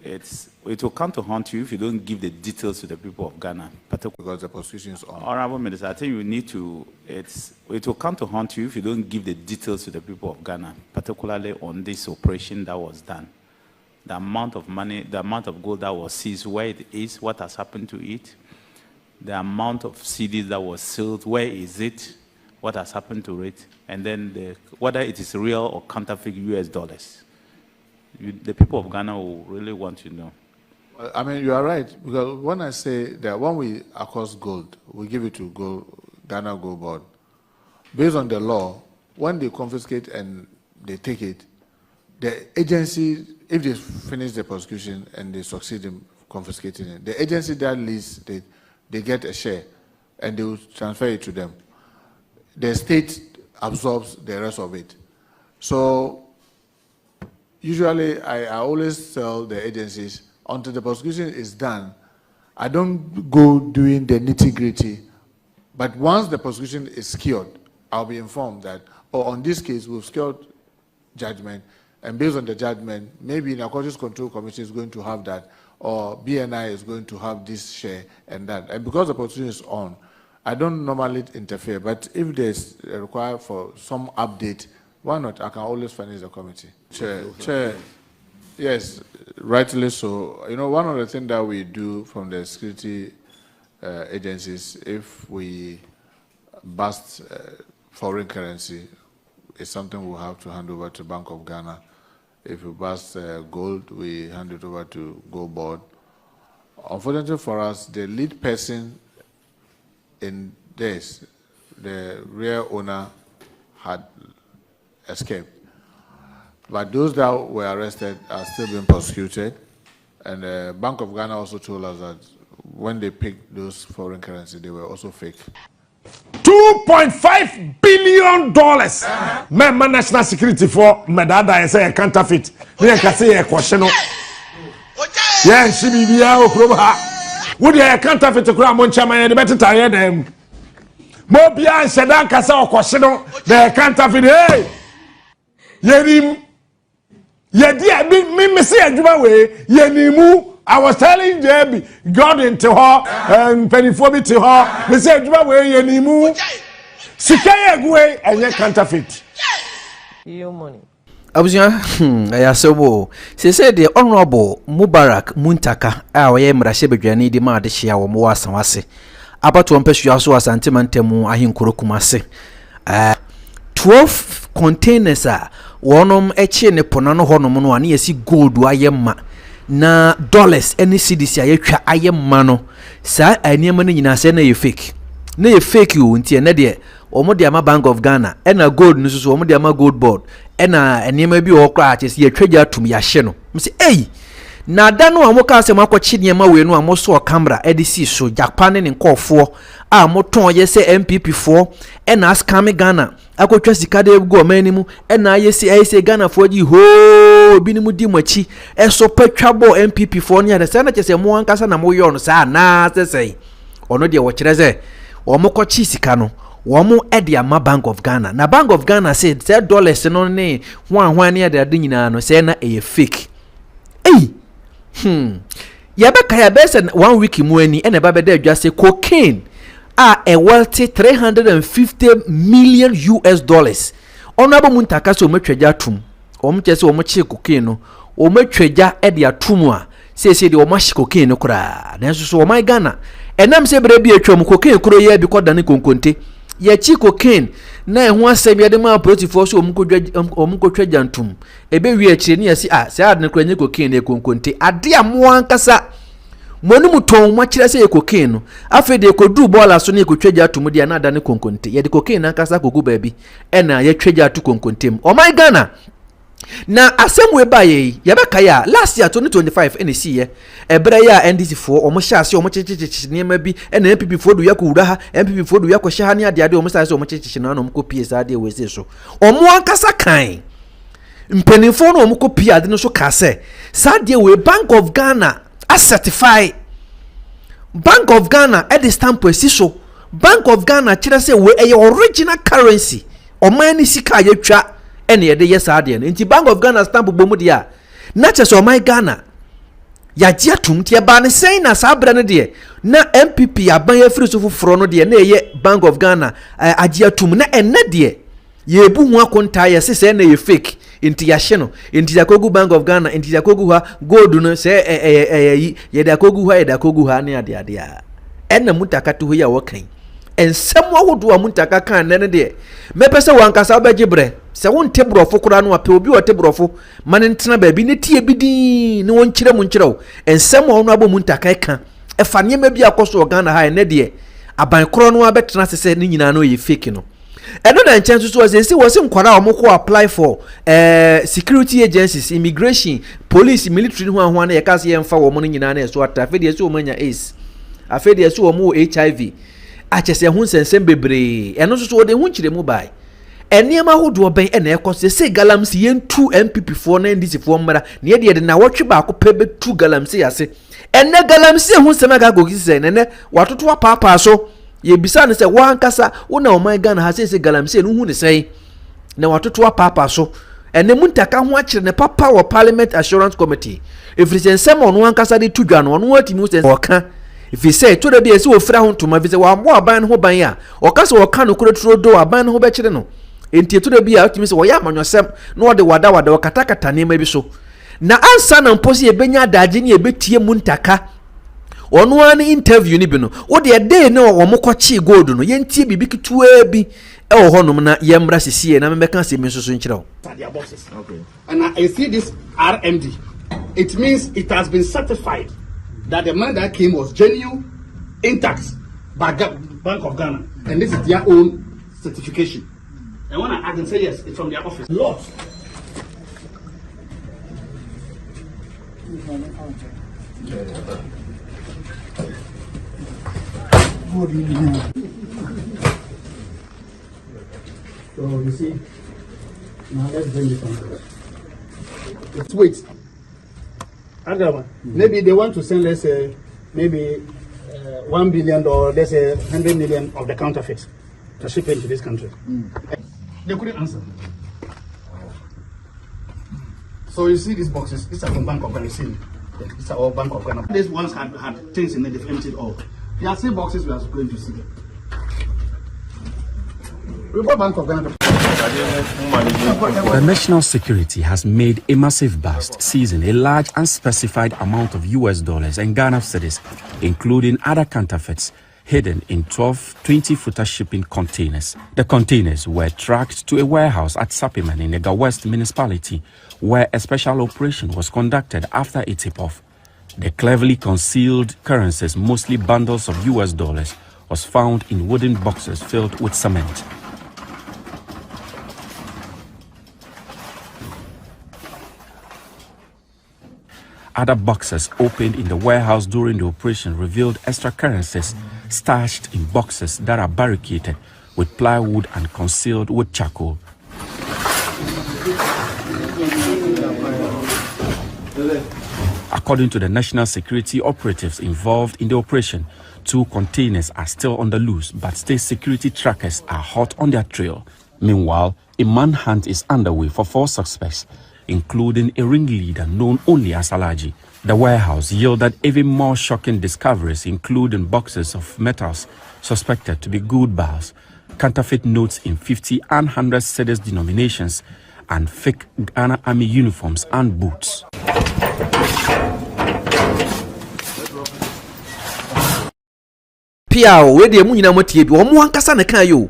it will come to haunt you if you don't give the details to the people of Ghana, particularly because the prosecution is on. Honorable Minister, I think you need to. It will come to haunt you if you don't give the details to the people of Ghana, particularly on this operation that was done. The amount of money, the amount of gold that was seized, where it is, what has happened to it, the amount of CDs that was sold, where is it, what has happened to it, and then whether it is real or counterfeit US dollars. The people of Ghana will really want to know. I mean, you are right, because when I say that when we accost gold, we give it to Ghana Gold Board. Based on the law, when they confiscate and they take it, the agency, if they finish the prosecution and they succeed in confiscating it, the agency that leads, they get a share and they will transfer it to them. The state absorbs the rest of it. So usually I always tell the agencies, until the prosecution is done, I don't go doing the nitty-gritty. But once the prosecution is secured, I'll be informed that, on this case, we've secured judgment, and based on the judgment, maybe the Narcotics Control Commission is going to have that, or BNI is going to have this share and that. And because the prosecution is on, I don't normally interfere, but if there's a require for some update, why not? I can always furnish the committee. Chair, yes, rightly so. You know, one of the things that we do from the security agencies, if we bust foreign currency, it's something we'll have to hand over to Bank of Ghana. If we bust gold, we hand it over to Gold Board. Unfortunately for us, the lead person in this, the real owner, had escaped. But those that were arrested are still being prosecuted. And the Bank of Ghana also told us that when they picked those foreign currency, they were also fake. $2.5 billion. Member national security for Medada and say a counterfeit. They can say a question. Yeah, she be here. Would you a counterfeit to grab on chairman and better tire them? Mobia and Shadan Casa or question. They counterfeit. Hey, Yedim. Yedia, me say a giveaway. Yenimu. I was telling Debbie, God into her and pennyphobia to her. We said, "Where you need Sikaya Gwe and you counterfeit." Your money. I so she said the Honorable Mubarak Muntaka, our Mrashebjani, the Madishia or Moasamase. About to impress you also as Antimantemu, Ahin Kurokumase. 12 containers are one etching upon an honor and yes, gold, wayema. Na dollars any CDC ayetwa ayemma sa aniema no nyina se na ye fake na ye fake you ntie na de omo de ama Bank of Ghana ena gold no so omo de ama Gold Board ena aniema bi o kra ache se ye twaja atum ya hye no mse ei na da no amoka se makochi niema we no amoso camera edisi so Japan ne nkofo a moton ye se MPP fo ena scam Ghana akotwa sika de go manimu ena ayese Ghana fo ji ho bi ni mu di machi eso patwabo MPP fo ne ya se na chese mo ankasa na mo yo no sa na sesei ono de wo kireze wo mokochi sika no wo mo ede ama Bank of Ghana na Bank of Ghana said say dollars no ne hwan ne ya de nyina no say na e fake ei yabeka ya bese 1 week mu ani ena ba beda adwa say cocaine a wealthy 350 million US dollars. Honorable Muntaka so metwaja tum. Omchese omche cocaine no. Ometwaja e de atum a say de omashi cocaine no kura. Na so o my Ghana. Enam se bre bi atwam cocaine kuro ye bi koda ne konkonte. Ye chi cocaine na eho asem ye de ma protifo so omkotwaja ntum. Ebe wi akire ne yesi se ad ne kura nye cocaine e konkonte. Ade amo ankasa monu muton mwachira se cocaine no afi de kodu bola so ne kotwaja atum de na adane konkonte ye de cocaine ankasa kogu baabi ena ye twaja atu konkontem o my Ghana na asemwe baye ye beka ya last year 2025 ene siye ebere ya NDC fo o mo hyase o mo chichichi niema bi ena MPP fo do yakura ha MPP fo do yakosha ha ne ade ade o mo sase o mo chichichi na no mo kopie sa ade wese so o mo ankasa kan mpenifo no o mo kopie ade no so ka se sa de we Bank of Ghana a certify Bank of Ghana at the stamp so Bank of Ghana kira say we a original currency o man ni sika yetwa ene ye de yes ade no nti Bank of Ghana stamp bomu dia na che so my Ghana ya gye tum tie ba ne sen na saa bra no de na MPP aban afiri so foforo no de na eye Bank of Ghana agye tum na enne de ye bu hu akonta ye se na ye fake inti ya hye no inti ya kogu Bank of Ghana inti ya kogu ha gold no se ye da kogu ha ne ade a enna mutaka to ya wokan ensem wodo a mutaka kan ne de mepese wankasa obegye bre se won tebrofo kura no ape obi o tebrofo mane ntena ba bi ne tie bidin ne won kyerɛ mu nkyerɛw ensem wo no abo mutaka kan efa nyema bi akoso Ghana ha ne de aban koro no abetena sese ne nyina no ye fake no eno na nchen so wose nkwara omko apply for security agencies, immigration, police, military ho na ye kase ye mfa wo mo nyina na so atafe de so manya ace afe de so mo HIV achese ho nsensem bebre eno so de ho nkyire mu bai eniema hodo ben ena ekose se galamsi yentu MPP for na ndisi for mmara ne de na wotwe ba ko pebe tu galamsi yase enne galamsi ho sema ga gogisi ene watoto apapa so ye bisa ne se wankasa wona o man Ghana ha se galamsi no hu ne sei na watoto apapa so ene muntaka ho akire ne papa wo Parliament Assurance Committee efiri nsem ono wankasa de tudwa no ono watimi wo se oka if you say to the be so ofra ho ntoma bi se wa mo aban ho ban ya okasa wo ka no kuroturo do aban ho be kire no enti to the be a otimi se wo ya amanyosem no de wada wakatakata ne ma bi so na ansa na mposi ebenya adaje ne ebetie muntaka ono an interview ni bi no wo de day na wo mo kwachi gold no yentie bibi kitua bi e wo honom na yemra sesie na memeka se mi soso nkire wo okay. And I see this RMD, it means it has been certified that the money that came was genuine, intact by Bank of Ghana, and this is their own certification. And when I can say yes, it's from their office. Lord. So you see, now let's bring this on. Let's wait. Maybe they want to send, let's say, maybe $1 billion or let's say 100 million of the counterfeit to ship into this country. They couldn't answer. So you see these boxes, these are from Bank of Ghana. These are all Bank of Ghana. These ones had things in it, they've emptied all. There are 3 boxes we are going to see. We've got Bank of Ghana. The national security has made a massive bust, seizing a large unspecified amount of US dollars and Ghana cedis, including other counterfeits, hidden in 12 20-footer shipping containers. The containers were tracked to a warehouse at Sappiman in Ega West municipality, where a special operation was conducted after a tip-off. The cleverly concealed currencies, mostly bundles of US dollars, was found in wooden boxes filled with cement. Other boxes opened in the warehouse during the operation revealed extra currencies stashed in boxes that are barricaded with plywood and concealed with charcoal. According to the national security operatives involved in the operation, 2 containers are still on the loose, but state security trackers are hot on their trail. Meanwhile, a manhunt is underway for 4 suspects, including a ringleader known only as Alaji. The warehouse yielded even more shocking discoveries, including boxes of metals suspected to be gold bars, counterfeit notes in 50 and 100 cedis denominations, and fake Ghana Army uniforms and boots. Pia we de mu nyina motie bi omo ankasa ne kan yo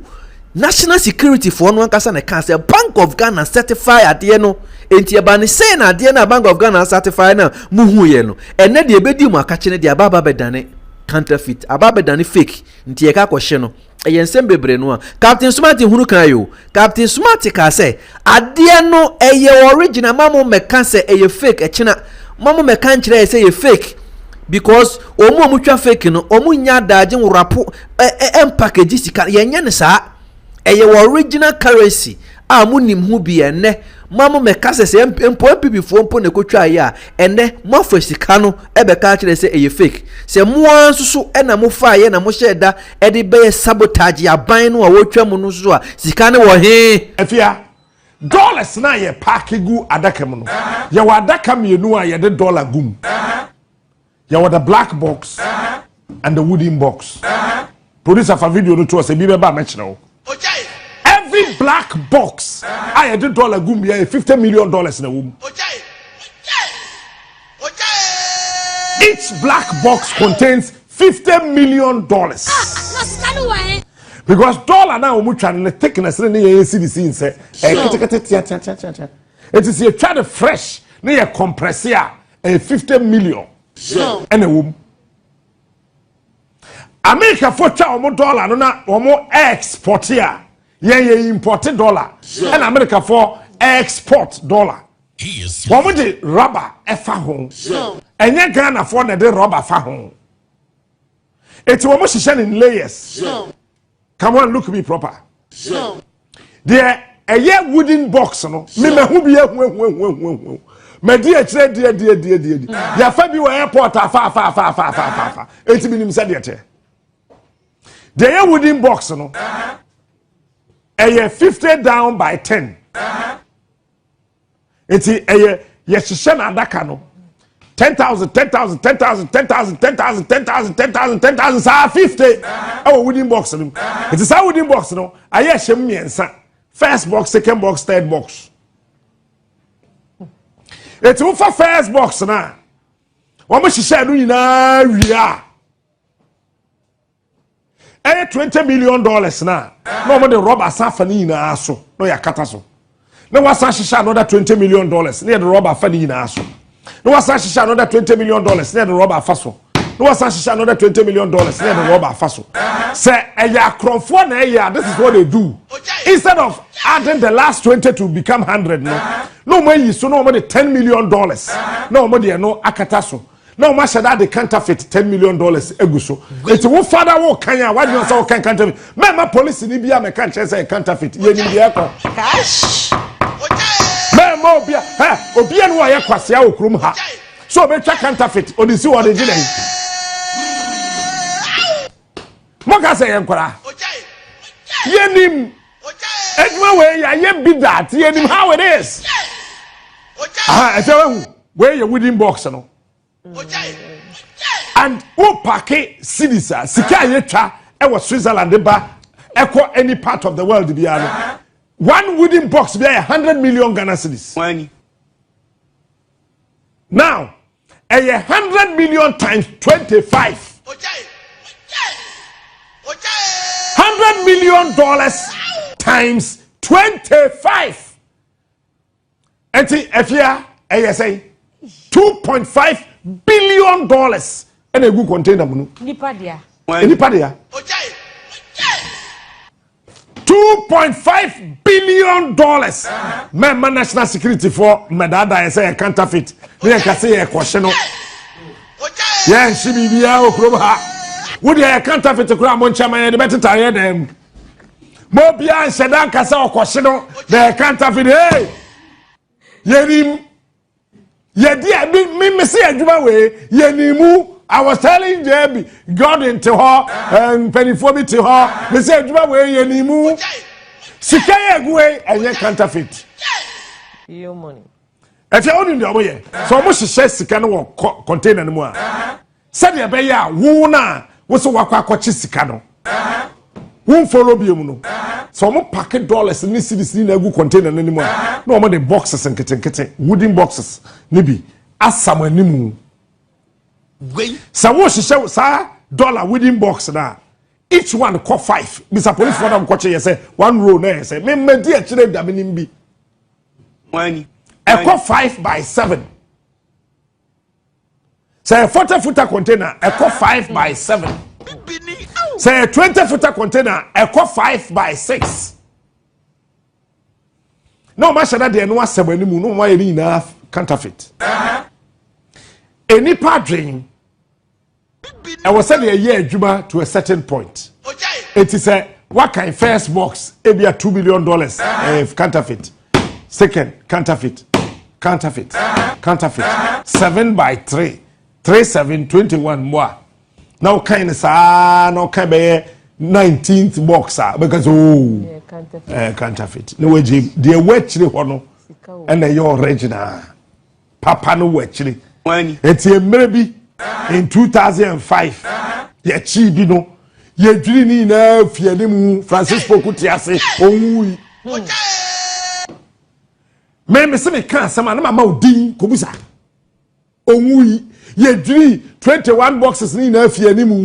national security for no ankasa ne kan say Bank of Ghana certify ade no enti eba ne say na ade na Bank of Ghana certify na muhu ye no ene de ebedi mu akache ne de ababa bedane counterfeit ababa bedane fake enti ye ka kwhye no eyensem bebre no a Captain Smart hunu kan yo Captain Smart ka say ade no eye original mamo meka say eye fake echina mamo meka nkyere say eye fake because omo mutwa fake no omo nya daje wrapo package sika yenye ne saa eye original currency a munim hu bi ene mamo meka se empo pipifo mpo ne kotwa ya ene mafo sika no ebeka kire se eye fake se moa nsusu ena mo fa ye na mo sheda e de be sabotage aban no a wotwa mu no so a sika ne wo he afia dollars na ye package gu adaka mu no ye wa adaka mienu a ye de dollar gum You have the black box and the wooden box. Producer for video no to us a bibe ba mention. Every black box I did dollar gumbia $50 million in a womb. Each black box contains $50 million. Because dollar now we trying to thickness in the CDC say it is a try to fresh near compressor a 50 million and a womb. America for $1 no na omo export here. Ye imported dollar. And America for export dollar. Womo de rubber efa ho. Enye Ghana for na de rubber fa ho. It's womo shishan in layers. Come on, look me proper. There a wooden box no. Me hu bi hu. Me di akire die. Ya fa bi wa airport fa. Enti binim se de te. The wooden box no. A 50 down by 10. It's a yeshishan adaka no. 10,000, 10,000, 10,000, 10,000, 10,000, 10,000, 10,000, 10,000, 50. Oh, wooden box no. It is a wooden box no. Aye shem miensa. First box, second box, third box. It's for first box na. Wamo shisha do ina ria. $20 million na. No more the rubber safani na aso. No ya kata so. No wasa shisha another $20 million. Near the rubber fani na aso. No wasa shisha another $20 million. Near the rubber faso. No wasa shisha another $20 million. Near the rubber faso. Say eya kromfo na eya. This is what they do. Instead of adding the last 20 to become 100 no. No more you so no more the $10 million. No more the no akataso. No, Masha, that the counterfeit $10 million eguso. It's one father who can. Why do you say can counterfeit? My police in Libya, me can't say counterfeit. You need the cash. Me mo bia, obia no ya kwase a okrum ha. So be check counterfeit. Odisi what dey dey. Mo ka say enkwara. Yenim. Edma we ya ye be that. Yenim how it is. I tell you, where you wooden box no. And who packet cities sika yetwa e was Switzerland ba equal any part of the world bia. One wooden box be 100 million Ghana cedis. Now, 100 million times 25. $100 million times 25. And if you say $2.5 billion and a good container munu. Nipadia. Nipadia. $2.5 billion. Member national security for Medada I say a counterfeit. Me can say a question. Yeah, she be here okroba. Would you a counterfeit to cram on chairman the better tire them? Mobia and Sedan Casa or question the counterfeit. Hey, Yenim. Yedia me say aduma we yenimu. I was telling Debbie, God into her and pennyphobia to her. Me say aduma we yenimu. Sikaya gwe and ye counterfeit. Your money. If you only know way, so much share sikano contain anymore. Said ya beya wuna was a wakwa sikano. Won't follow you no. So mo packet dollars in this city in a good container anymore. No more the boxes and kitten wooden boxes. Nibi as someone nimu. So what she show sa dollar wooden box na. Each one cost 5. Mr. Police for them coach say one row na say me dear chile da minimbi. When a cost 5 by 7. Say a 40-footer container a cost 5 by 7. Say a 20-footer container, a cost 5 by 6. No matter that they no 7 no why enough counterfeit. Any part dream. I was saying a year Juma to a certain point. It is a what kind first box? It be a $2 billion counterfeit. Second counterfeit. 7 by 3. 3 7 21 more. Now kind of no kind of 19th boxer because counterfeit. No way, the wetchy one and your original. Papa no wetchy. It's a maybe in 2005 ye chi bi no ye dwiri ni na fie ne mu Francisco Kutiase onwui me se me kan sama na mama odin kobusa onwui ye dwiri 21 boxes ni na fie ne mu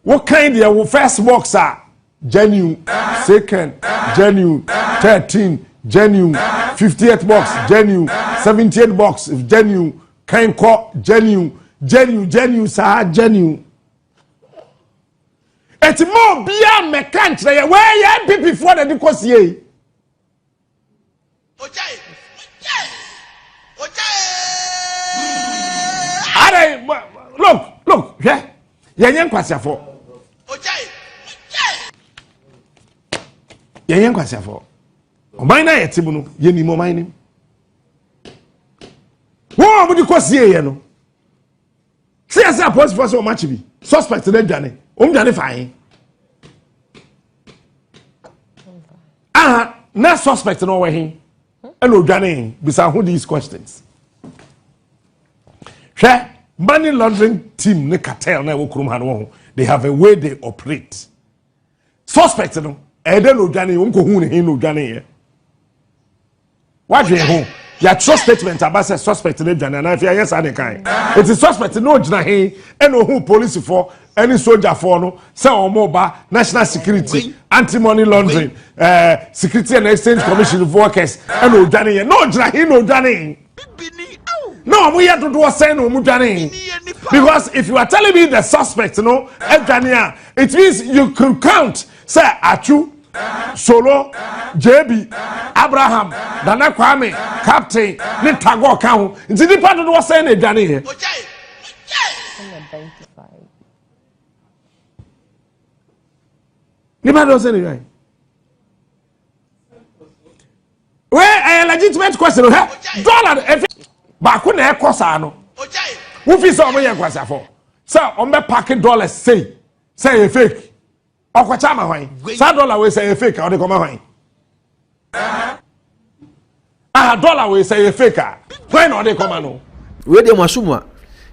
what kind your first box are genuine, second genuine, 13 genuine, 58th box genuine, 78th box genuine, kind call genuine, sir genuine. It's more beyond my country where you people before the because ye. Look, yeah, yan kwasa for. Yan kwasa for. O man na yetimu no, ye ni mo man ni. Wo mo di kwasi ye no. See as a police force o match bi. Suspect na dwane. O dwane fine. Na suspect no we hin. And o dwane bisa who these questions. Hwe money laundering team ne cartel na wo krum ha no they have a way they operate. Suspect no e de no dwane won ko hu ne hin no dwane ye. What you hu? Ya trust statement about say suspect ne dwane na afia yes ade kan. It is suspect no gina hin e no hu police for any soldier for no say omo ba national security anti money laundering security and exchange commission of workers e no dwane ye no gina hin no dwane. No, we have to do a sign of Mujani. Because if you are telling me the suspect, no, it means you can count, say, Achu, Solo, JB, Abraham, Dana Kwame, Captain, Nitago Count. It's the part of the saying it, Danny. Never does anyway. Where a legitimate question, $1 ba ko na ekosa no wo fi so mo ye kwasa for say on be pack dollars say e fake okwacha ma hwan say dollar we say e fake o de ko ma hwan dollar we say e fake when o de ko ma no we de masumwa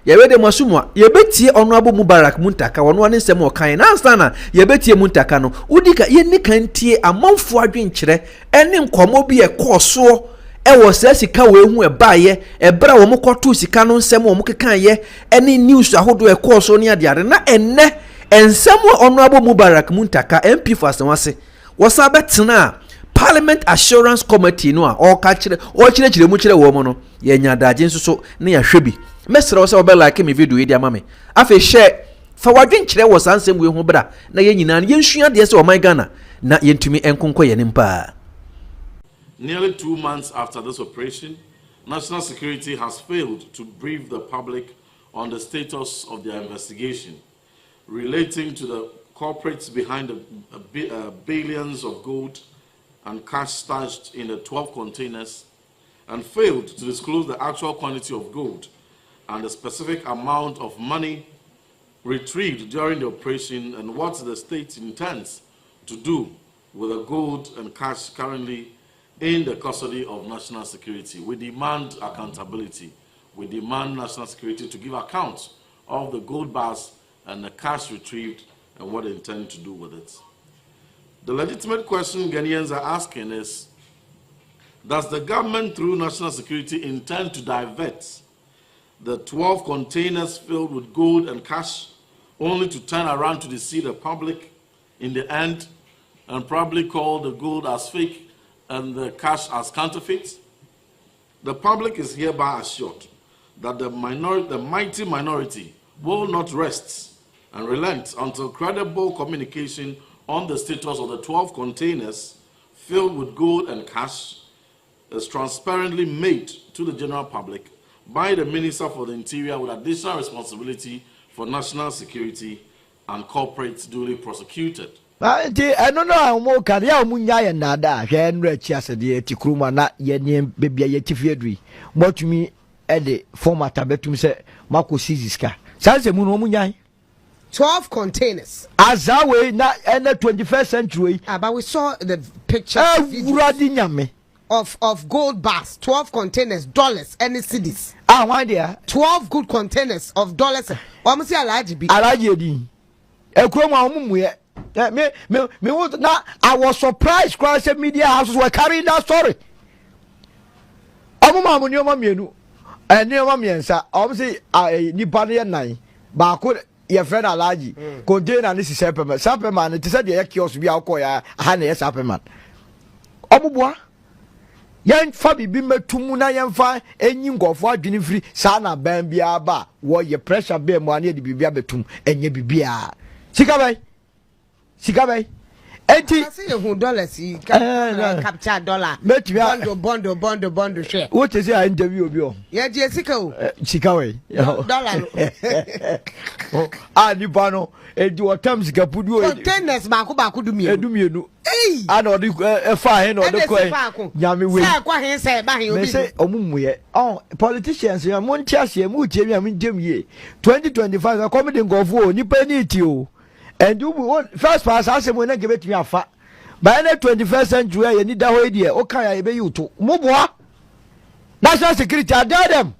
ye betie Honorable Mubarak Muntaka wono ane nsem o kan na ansa na ye betie Muntaka no udika ye ni kan tie amanfo adwenkyere ene nkomo bi e koso ewo sika we hu e baaye e bra wo mkoto sika no nsem wo mkekan ye ene news ahodo e koso ne ade na enne ensem Honorable Mubarak Muntaka MP for Asawase wosa betena Parliament Assurance Committee no a o ka kire o kire mu kire wo mo no ye nya daje nsoso ne ya hwebi mesere wo se obe like me video e dia mame afi share fa wadwen kire wo sansem we hu bra na ye nyina ye nsua de se o man Ghana na yentumi enkonko ye nimpa. Nearly 2 months after this operation, National Security has failed to brief the public on the status of their investigation relating to the corporates behind the billions of gold and cash stashed in the 12 containers, and failed to disclose the actual quantity of gold and the specific amount of money retrieved during the operation and what the state intends to do with the gold and cash currently in the custody of national security. We demand accountability. We demand national security to give account of the gold bars and the cash retrieved and what they intend to do with it. The legitimate question Ghanaians are asking is, does the government through national security intend to divert the 12 containers filled with gold and cash only to turn around to deceive the public in the end and probably call the gold as fake and the cash as counterfeit? The public is hereby assured that the mighty minority will not rest and relent until credible communication on the status of the 12 containers filled with gold and cash is transparently made to the general public by the Minister for the Interior with additional responsibility for national security and corporates duly prosecuted. I don't know how more can ya munya ya nada Henry Chiasade Tikruma na ye baby ye tifedri. What to me at the former tabetum say Marco Siziska. Sanse muno munya 12 containers. As our way na in the 21st century. But we saw the picture of gold bars, 12 containers, dollars, any cities. why there? 12 good containers of dollars. What must I be? Alaji, a chroma me want now. I was surprised. Cross media houses were carrying that story. Amuma munyo mamienu, and near mamiensa. Obviously, I nipani nine. But could your friend Alaji contain and this is Sapperman. Sapperman, it is said the kiosk be alcoya, Hannah Sapperman. Omubwa. Yan Fabi Bimbe Tumuna yan fa enyim gofo adwene free sana ban bia ba wo ye pressure be mo ane de bibia betum enye bibia sika bay enti I see you dollars capture dollar bond share what is your interview obi o yeah je sika o sika way dollar ni bano edi o tam sika pudu containers ba ku dumienu ana odi fa he na odi ko nyame we say kwa he say ba he obi say omumuye politicians ya mo ntiase mu tie mi am njem ye 2025 comedy ngofo nipa ni ti o and you first pass as we na gebet mi afa by the 21st century ye ni da ho die o kan ya ye be yuto muboa national security adare them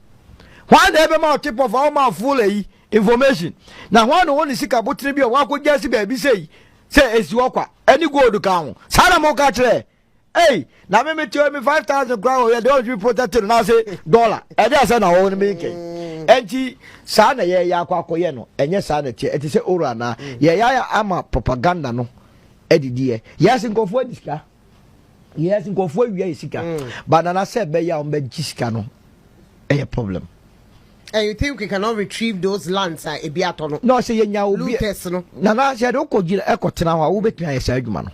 why they be ma tip of all my full information na one no sika botire bi o wa ko jasi ba bi say esi okwa any gold kan ho sara mo ka kire hey na me tell me 5,000 crown you don't be protected now say dollar e dey say na wo ni make enti sa na ye ya akwakoye no enye sa na tie eti say ora na ye ya ama propaganda no edidie yes nkofo adisika yes nkofo awia isika banana say be ya on be gisika no a problem. And you think we cannot retrieve those lands ebiato no? No, say yenya obi looters no. Nana say do ko gira ekotena ho a wo betwa yesa adwuma no.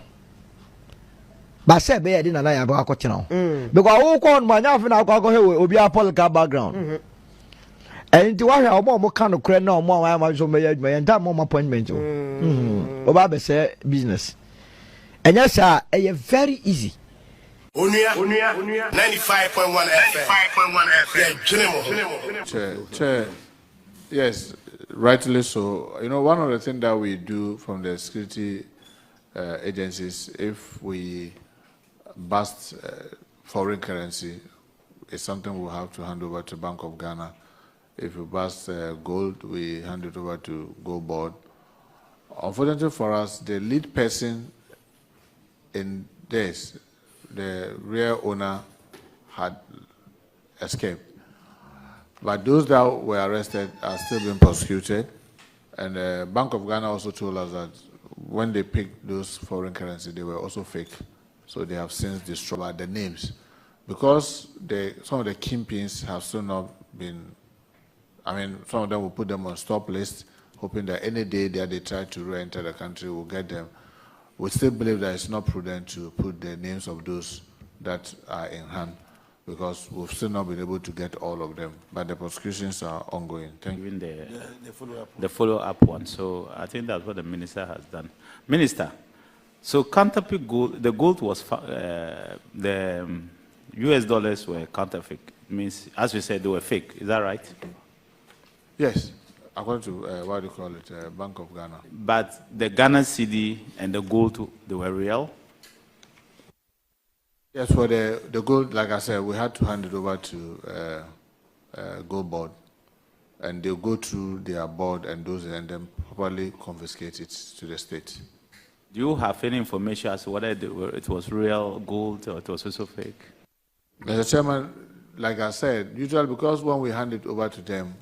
Ba say be yedi nana ya ba akotena ho. Because wo ko on manya afi na akọ he obi a political background. And ti wa hwe omo kan no kure na omo wa ma so me adwuma ye nta mo appointment o. Oba be say business. And yes sir, e very easy. Unia 95.1 FM. Yes, rightly so. You know, one of the things that we do from the security agencies, if we bust foreign currency, it's something we'll have to hand over to Bank of Ghana. If we bust gold, we hand it over to Gold Board. Unfortunately for us, the lead person in this, the real owner, had escaped. But those that were arrested are still being prosecuted. And the Bank of Ghana also told us that when they picked those foreign currency, they were also fake. So they have since destroyed the names. Because some of the kingpins have still not been, some of them will put them on stop list, hoping that any day that they try to re-enter the country, we'll get them. We still believe that it's not prudent to put the names of those that are in hand, because we've still not been able to get all of them. But the prosecutions are ongoing. Thank you. The follow-up one. So I think that's what the minister has done. Minister, so counterfeit gold, the gold was, the US dollars were counterfeit. Means, as we said, they were fake. Is that right? Yes. According to, what do you call it, Bank of Ghana. But the Ghana cedi and the gold, they were real? Yes, for the gold, like I said, we had to hand it over to Gold Board. And they'll go through their board and then properly confiscate it to the state. Do you have any information as to whether it was real gold or it was also fake? Mr. Chairman, like I said, usually because when we hand it over to them,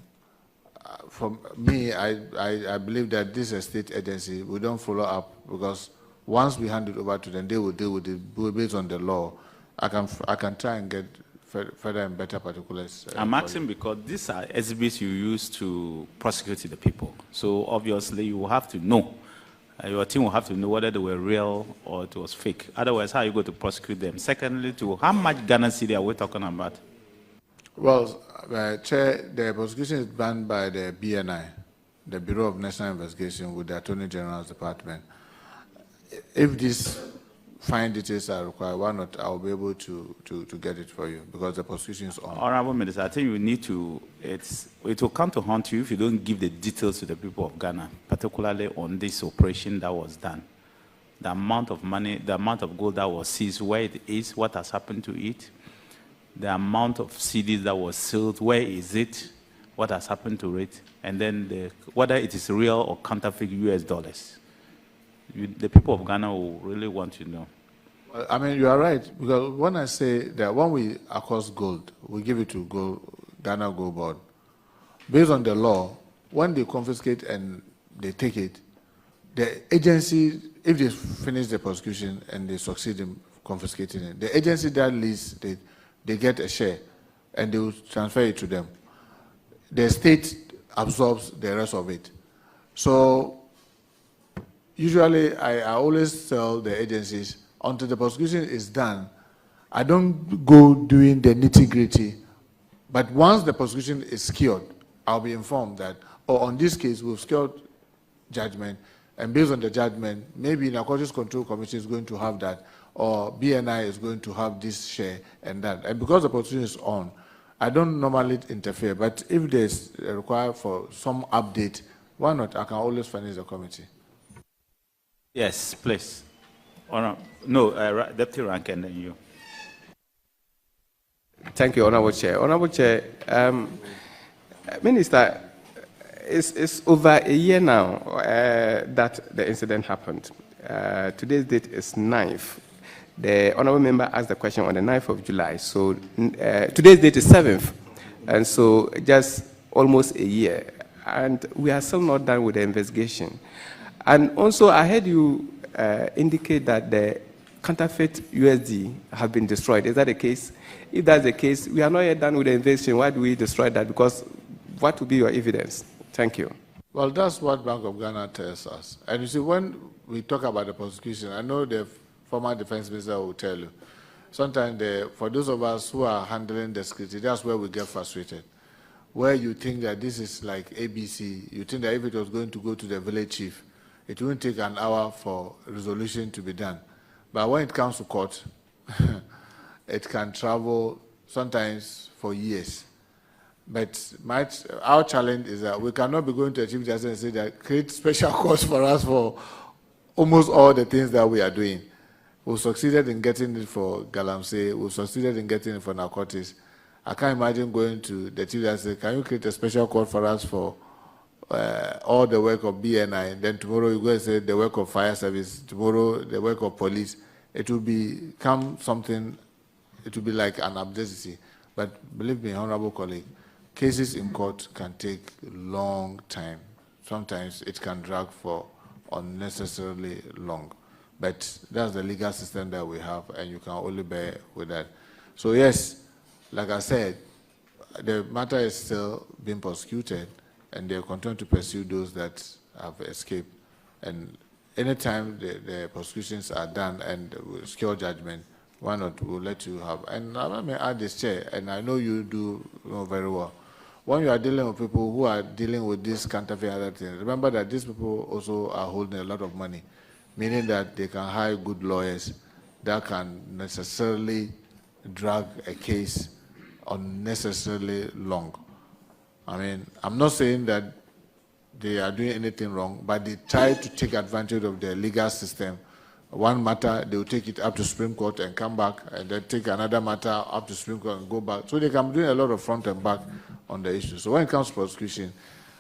for me, I believe that this is a state agency. We don't follow up because once we hand it over to them, they will deal with it based on the law. I can try and get further and better particulars. I'm asking because these are exhibits you use to prosecute the people. So obviously you will have to know. Your team will have to know whether they were real or it was fake. Otherwise, how are you going to prosecute them? Secondly, how much Ghana cedi are we talking about? Well, Chair, the prosecution is done by the BNI, the Bureau of National Investigation, with the Attorney General's Department. If these fine details are required, why not? I'll be able to get it for you because the prosecution is on. Honorable Minister, I think you need to, it will come to haunt you if you don't give the details to the people of Ghana, particularly on this operation that was done. The amount of money, the amount of gold that was seized, where it is, what has happened to it. the amount of CDs that was sold, where is it, what has happened to it, and then whether it is real or counterfeit US dollars. The people of Ghana will really want to know. I mean, you are right, because when I say that when we across gold, we give it to Ghana Gold Board. Based on the law, when they confiscate and they take it, the agency, if they finish the prosecution and they succeed in confiscating it, the agency that leads, they get a share and they will transfer it to them. The state absorbs the rest of it. So usually I always tell the agencies, until the prosecution is done, I don't go doing the nitty-gritty. But once the prosecution is secured, I'll be informed that, on this case, we've secured judgment, and based on the judgment, maybe Narcotics Control Commission is going to have that, or BNI is going to have this share and that. And because the prosecution is on, I don't normally interfere, but if there's a require for some update, why not? I can always furnish the committee. Yes, please. Deputy Rank and then you. Thank you, Honorable Chair. Honorable Chair, Minister, it's over a year now that the incident happened. Today's date is 9th. The Honorable Member asked the question on the 9th of July. So today's date is 7th. And so just almost a year. And we are still not done with the investigation. And also, I heard you indicate that the counterfeit USD have been destroyed. Is that the case? If that's the case, we are not yet done with the investigation. Why do we destroy that? Because what will be your evidence? Thank you. Well, that's what Bank of Ghana tells us. And you see, when we talk about the prosecution, I know the former defense minister will tell you, sometimes for those of us who are handling the security, that's where we get frustrated. Where you think that this is like ABC, you think that if it was going to go to the village chief, it won't take an hour for resolution to be done. But when it comes to court, it can travel sometimes for years. But our challenge is that we cannot be going to a chief justice and say that create special courts for us for almost all the things that we are doing. We succeeded in getting it for Galamsey, we succeeded in getting it for narcotics. I can't imagine going to the chief justice and say, can you create a special court for us for all the work of BNI, and then tomorrow you go and say the work of fire service, tomorrow the work of police. It will become something, it will be like an absurdity. But believe me, honorable colleague, cases in court can take a long time. Sometimes it can drag for unnecessarily long. But that's the legal system that we have, and you can only bear with that. So yes, like I said, the matter is still being prosecuted, and they continue to pursue those that have escaped. And anytime the prosecutions are done and secure judgment, why not? We'll let you have. And I may add this, Chair, and I know you do very well. When you are dealing with people who are dealing with this counterfeit other things, remember that these people also are holding a lot of money, meaning that they can hire good lawyers that can necessarily drag a case unnecessarily long. I mean, I'm not saying that they are doing anything wrong, but they try to take advantage of the legal system. One matter, they will take it up to Supreme Court and come back, and then take another matter up to Supreme Court and go back. So they can be doing a lot of front and back on the issue. So when it comes to prosecution,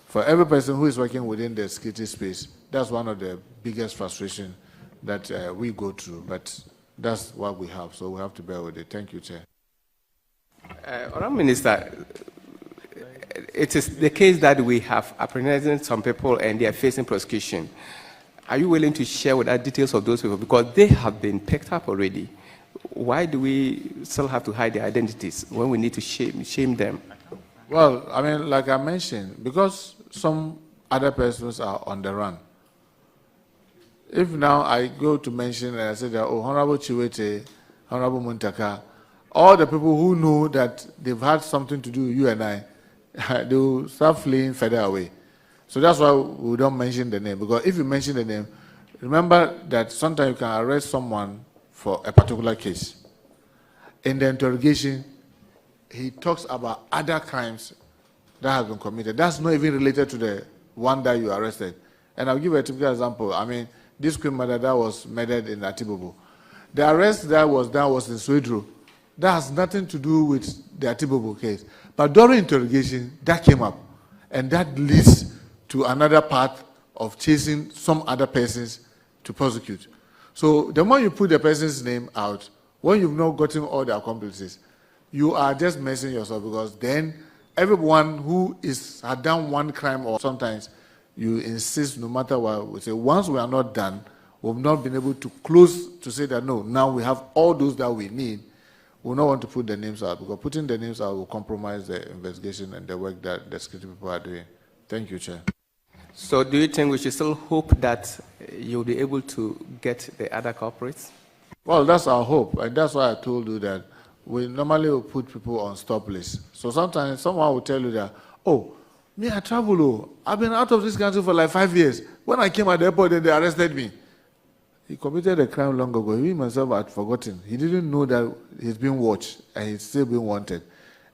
for every person who is working within the security space, that's one of the biggest frustrations that we go through. But that's what we have, so we have to bear with it. Thank you, Chair. Honourable Minister, it is the case that we have apprehended some people and they are facing prosecution. Are you willing to share with us details of those people? Because they have been picked up already. Why do we still have to hide their identities when we need to shame them? Well, I mean, like I mentioned, because some other persons are on the run. If now I go to mention and I say that, oh, Honorable Chiwete, Honorable Muntaka, all the people who know that they've had something to do with you and I, they will start fleeing further away. So that's why we don't mention the name. Because if you mention the name, remember that sometimes you can arrest someone for a particular case. In the interrogation, he talks about other crimes that have been committed. That's not even related to the one that you arrested. And I'll give you a typical example. I mean, this Queen Mother that was murdered in Atibobo. The arrest that was done was in Swedru. That has nothing to do with the Atibobo case. But during interrogation, that came up. And that leads to another path of chasing some other persons to prosecute. So the more you put the person's name out, when you've not gotten all the accomplices, you are just messing yourself, because then everyone who had done one crime, or sometimes you insist no matter what, we say once we are not done, we've not been able to close to say that no, now we have all those that we need. We don't want to put the names out, because putting the names out will compromise the investigation and the work that the security people are doing. Thank you, Chair. So do you think we should still hope that you'll be able to get the other culprits? Well, that's our hope, and that's why I told you that we normally will put people on stop lists. So sometimes someone will tell you that, oh, me, I travel, I've been out of this country for like 5 years. When I came at the airport, then they arrested me. He committed a crime long ago. He himself had forgotten. He didn't know that he's being watched and he's still being wanted.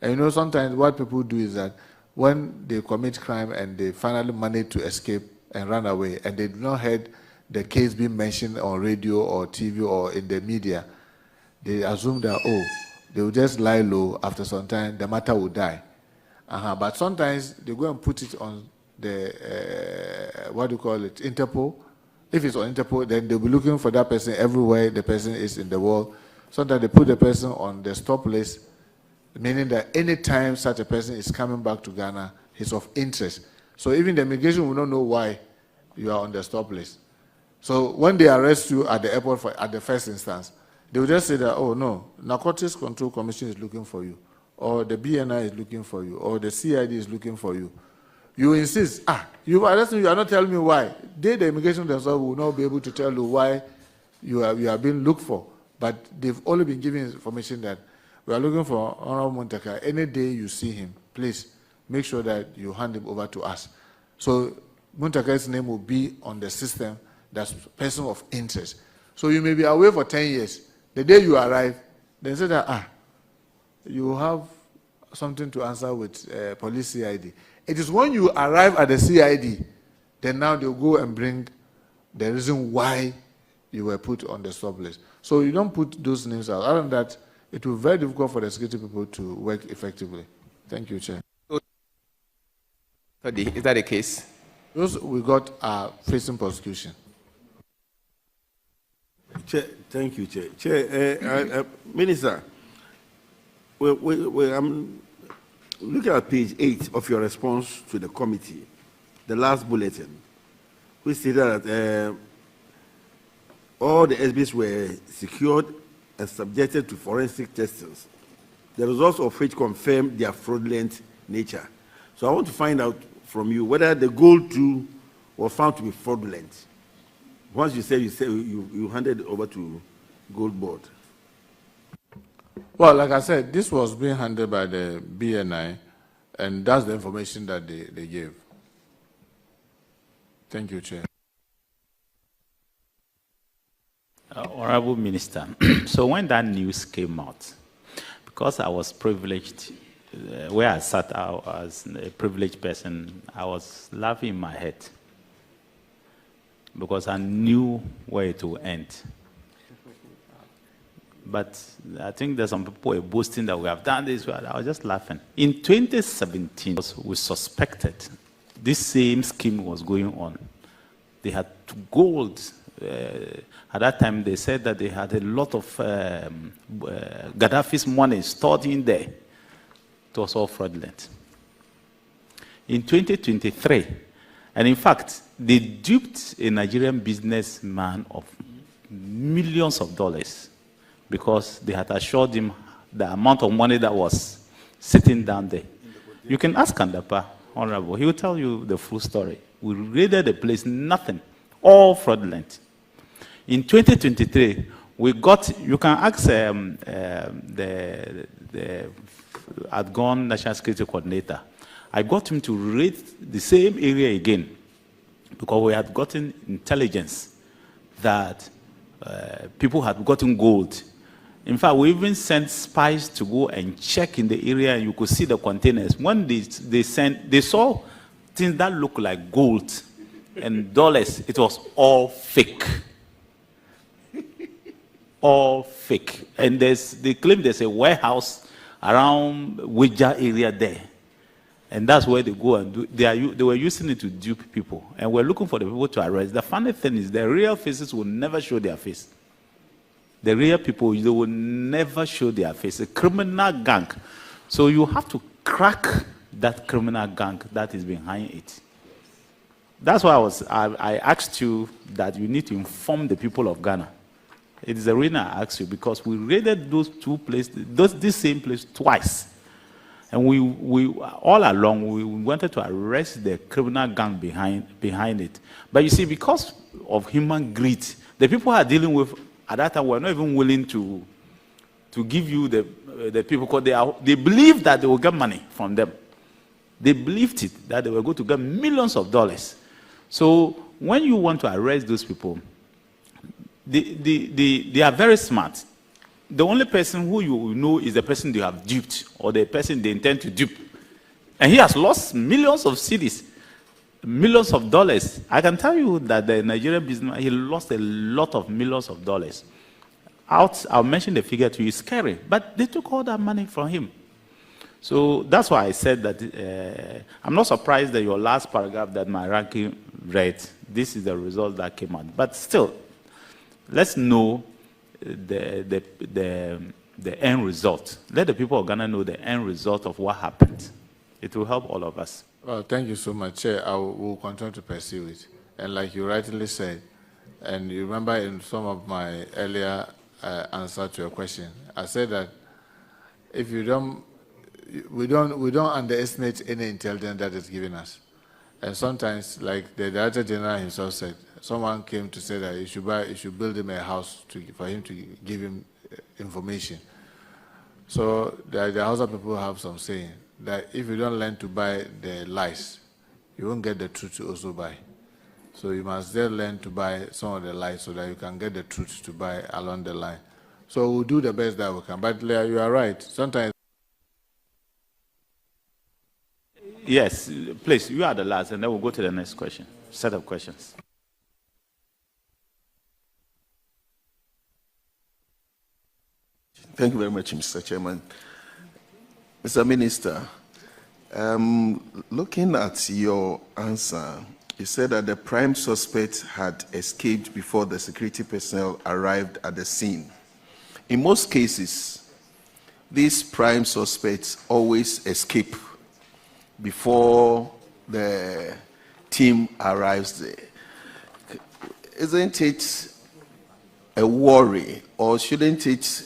And you know, sometimes what people do is that when they commit crime and they finally manage to escape and run away, and they do not heard the case being mentioned on radio or TV or in the media, they assume that, oh, they will just lie low. After some time, the matter will die. But sometimes they go and put it on the, what do you call it, Interpol. If it's on Interpol, then they'll be looking for that person everywhere the person is in the world. Sometimes they put the person on the stop list, meaning that any time such a person is coming back to Ghana, he's of interest. So even the immigration will not know why you are on the stop list. So when they arrest you at the airport at the first instance, they will just say that, oh no, Narcotics Control Commission is looking for you, or the BNI is looking for you, or the CID is looking for you. You insist, you've arrested me, you are not telling me why. They, the immigration themselves, will not be able to tell you why you are being looked for. But they've only been giving information that we are looking for Honorable Muntaka. Any day you see him, please make sure that you hand him over to us. So Muntaka's name will be on the system that's person of interest. So you may be away for 10 years. The day you arrive, they say that, you have something to answer with police CID. It is when you arrive at the CID, then now they'll go and bring the reason why you were put on the stop list. So you don't put those names out. Other than that, it will be very difficult for the security people to work effectively. Thank you, Chair. Is that the case? Those we got are facing prosecution. Chair, thank you, Chair. Chair, Minister, I'm looking at page 8 of your response to the committee, the last bulletin, which stated that all the SBs were secured and subjected to forensic testings, the results of which confirm their fraudulent nature. So I want to find out from you whether the gold too was found to be fraudulent. Once you said you handed it over to Gold Board. Well, like I said, this was being handled by the BNI, and that's the information that they gave. Thank you, Chair. Honorable Minister, so when that news came out, because I was privileged, where I sat out as a privileged person, I was laughing in my head because I knew where it would end. But I think there's some people who are boasting that we have done this. I was just laughing. In 2017, we suspected this same scheme was going on. They had gold. At that time, they said that they had a lot of Gaddafi's money stored in there. It was all fraudulent. In 2023, and in fact, they duped a Nigerian businessman of millions of dollars because they had assured him the amount of money that was sitting down there. You can ask Kandapa, Honorable. He will tell you the full story. We raided the place, nothing, all fraudulent. In 2023, we got, you can ask the outgone National Security Coordinator. I got him to raid the same area again because we had gotten intelligence that people had gotten gold. In fact, we even sent spies to go and check in the area, and you could see the containers. When they saw things that looked like gold and dollars, it was all fake. all fake. And they claim there's a warehouse around Wija area there. And that's where they go and do. They were using it to dupe people. And we're looking for the people to arrest. The funny thing is the real faces will never show their face. The real people, they will never show their face. A criminal gang. So you have to crack that criminal gang that is behind it. That's why I asked you that you need to inform the people of Ghana. It is the reason I asked you, because we raided those two places, this same place twice. And we all along, we wanted to arrest the criminal gang behind it. But you see, because of human greed, the people who are dealing with at that time were not even willing to give you the people, because they believed that they will get money from them. They believed it, that they were going to get millions of dollars. So when you want to arrest those people, they are very smart. The only person who you know is the person they have duped, or the person they intend to dupe. And he has lost millions of cedis, millions of dollars. I can tell you that the Nigerian businessman, he lost a lot of millions of dollars. I'll mention the figure to you, it's scary, but they took all that money from him. So that's why I said that I'm not surprised that your last paragraph that my ranking read, this is the result that came out. But still, let's know the end result. Let the people of Ghana know the end result of what happened. It will help all of us. Well, thank you so much, Chair. I will continue to pursue it. And like you rightly said, and you remember in some of my earlier answer to your question, I said that if we don't underestimate any intelligence that is given us. And sometimes, like the Director General himself said, someone came to say that you should build him a house for him to give him information. So the Hausa people have some saying that if you don't learn to buy the lies, you won't get the truth to also buy. So you must then learn to buy some of the lies so that you can get the truth to buy along the line. So we'll do the best that we can. But you are right. Sometimes. Yes, please, you are the last, and then we'll go to the next question, set of questions. Thank you very much, Mr. Chairman. Mr. Minister, looking at your answer, you said that the prime suspect had escaped before the security personnel arrived at the scene. In most cases, these prime suspects always escape before the team arrives there. Isn't it a worry, or shouldn't it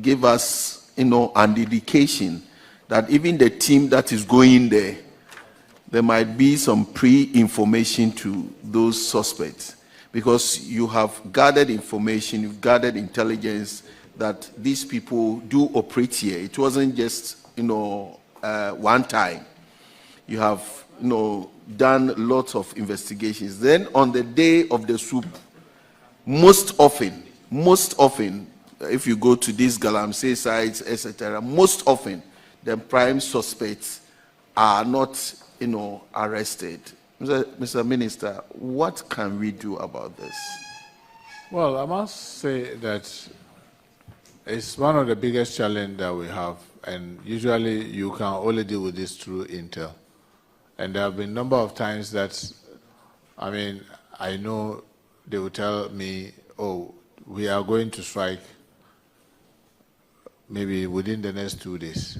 give us, an indication that even the team that is going there might be some pre-information to those suspects? Because you have gathered information, you've gathered intelligence that these people do operate here. It wasn't just, one time. You have, done lots of investigations. Then on the day of the swoop, most often, if you go to these Galamsey sites, etc., most often the prime suspects are not, arrested. Mr. Minister, what can we do about this? Well, I must say that it's one of the biggest challenges that we have, and usually you can only deal with this through intel. And there have been a number of times that, I know they will tell me, oh, we are going to strike maybe within the next 2 days.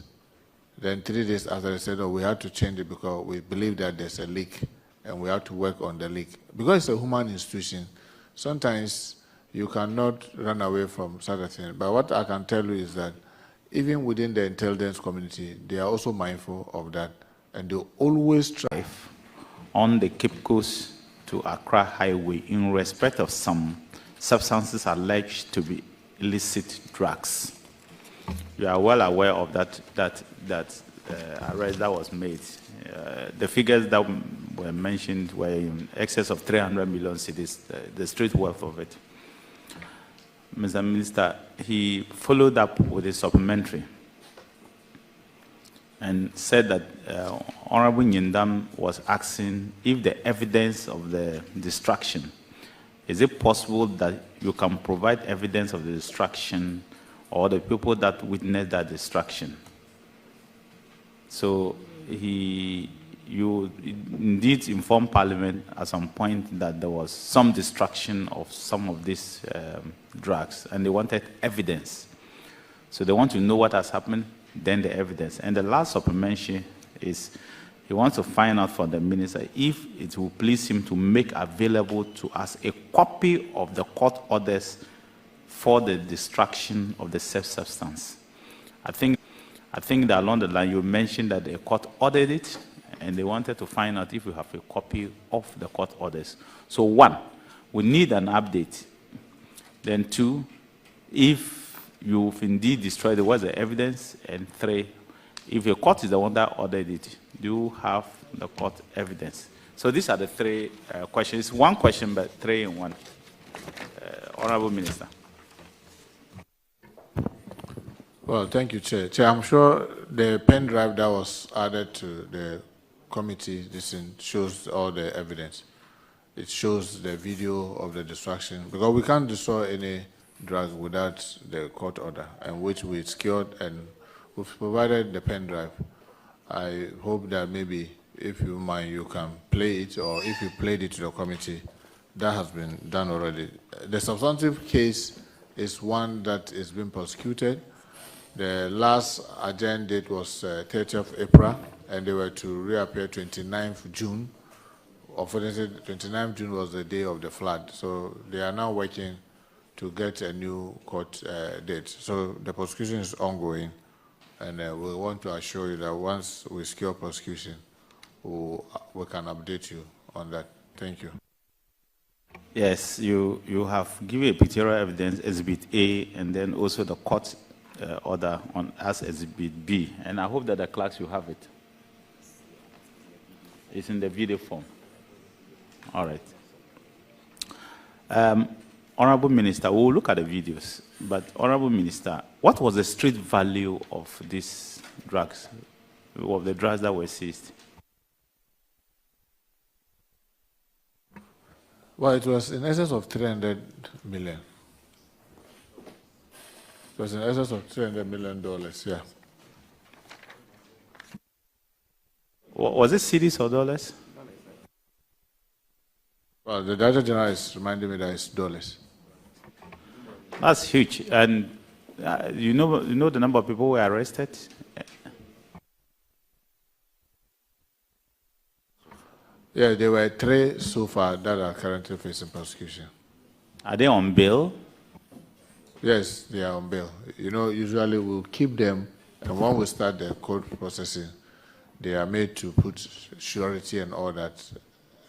Then 3 days after, they said, oh, we have to change it because we believe that there's a leak and we have to work on the leak. Because it's a human institution, sometimes you cannot run away from such a thing. But what I can tell you is that even within the intelligence community, they are also mindful of that. And they always try. On the Cape Coast to Accra Highway in respect of some substances alleged to be illicit drugs. You are well aware of that arrest that was made. The figures that were mentioned were in excess of 300 million cedis, the street worth of it. Mr. Minister, he followed up with a supplementary and said that Honorable Nyindam was asking if the evidence of the destruction is it possible that you can provide evidence of the destruction or the people that witnessed that destruction? So you indeed informed Parliament at some point that there was some destruction of some of these drugs, and they wanted evidence. So they want to know what has happened, then the evidence. And the last supplementary is he wants to find out from the minister if it will please him to make available to us a copy of the court orders for the destruction of the safe substance. I think that along the line you mentioned that the court ordered it, and they wanted to find out if we have a copy of the court orders. So one, we need an update. Then two, if you've indeed destroyed it, what's the evidence? And three, if your court is the one that ordered it, do you have the court evidence? So these are the three questions. One question, but three in one. Honorable Minister. Well, thank you, Chair. Chair, I'm sure the pen drive that was added to the committee this shows all the evidence. It shows the video of the destruction, because we can't destroy any drug without the court order, and which we secured, and we've provided the pen drive. I hope that maybe, if you mind, you can play it, or if you played it to the committee, that has been done already. The substantive case is one that is being prosecuted. The last adjourned date was 30th April, and they were to reappear 29th June. Unfortunately, 29th June was the day of the flood, so they are now working to get a new court date. So the prosecution is ongoing, and we want to assure you that once we secure prosecution, we can update you on that. Thank you. Yes, you have given a pictorial evidence, Exhibit A, and then also the court order on as Exhibit B, and I hope that the clerks will have it. It's in the video form. All right. Honorable Minister, we will look at the videos, but Honorable Minister, what was the street value of these drugs, of the drugs that were seized? Well, it was in excess of 300 million. It was in excess of $300 million, yeah. Was it cedis or dollars? Well, the Director General is reminding me that it's dollars. That's huge. And you know the number of people who were arrested? Yeah, there were 3 so far that are currently facing prosecution. Are they on bail? Yes, they are on bail. You know, usually we'll keep them, and when we start the court processing, they are made to put surety and all that.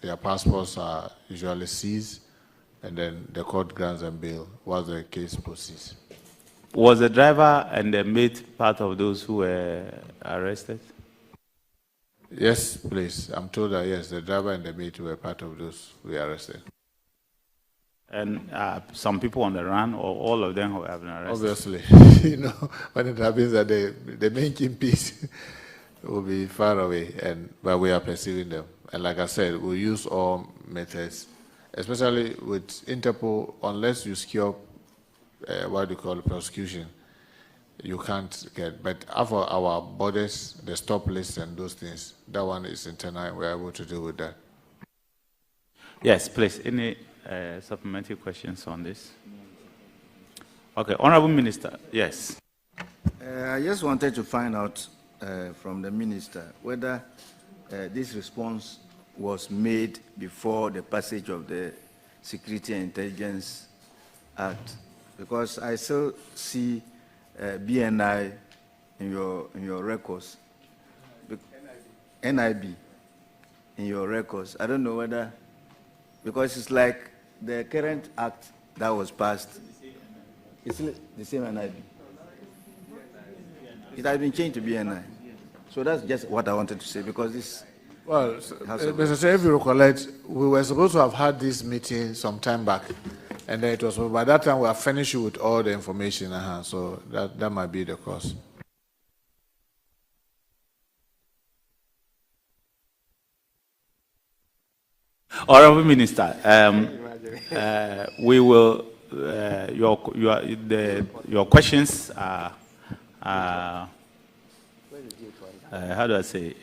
Their passports are usually seized, and then the court grants them bail while the case proceeds. Was the driver and the maid part of those who were arrested? Yes, please. I'm told that, yes, the driver and the maid were part of those who were arrested. And some people on the run, or all of them who have been arrested? Obviously. You know, when it happens that the main kingpins will be far away, but we are pursuing them. And like I said, we'll use all methods, especially with Interpol. Unless you secure what you call prosecution, you can't get. But for our borders, the stop list and those things, that one is internal. We're able to deal with that. Yes, please. Any supplementary questions on this? Okay, Honorable Minister, yes. I just wanted to find out from the Minister whether this response was made before the passage of the Security and Intelligence Act, because I still see BNI in your records, NIB in your records. I don't know whether, because it's like the current act that was passed, it's the same NIB. It has been changed to BNI. So that's just what I wanted to say, because this... Well, Mr. Chair, if you recollect, we were supposed to have had this meeting some time back, and then it was, by that time we are finished with all the information in hand, so that might be the cause. Honorable Minister, We will, your questions are, how do I say,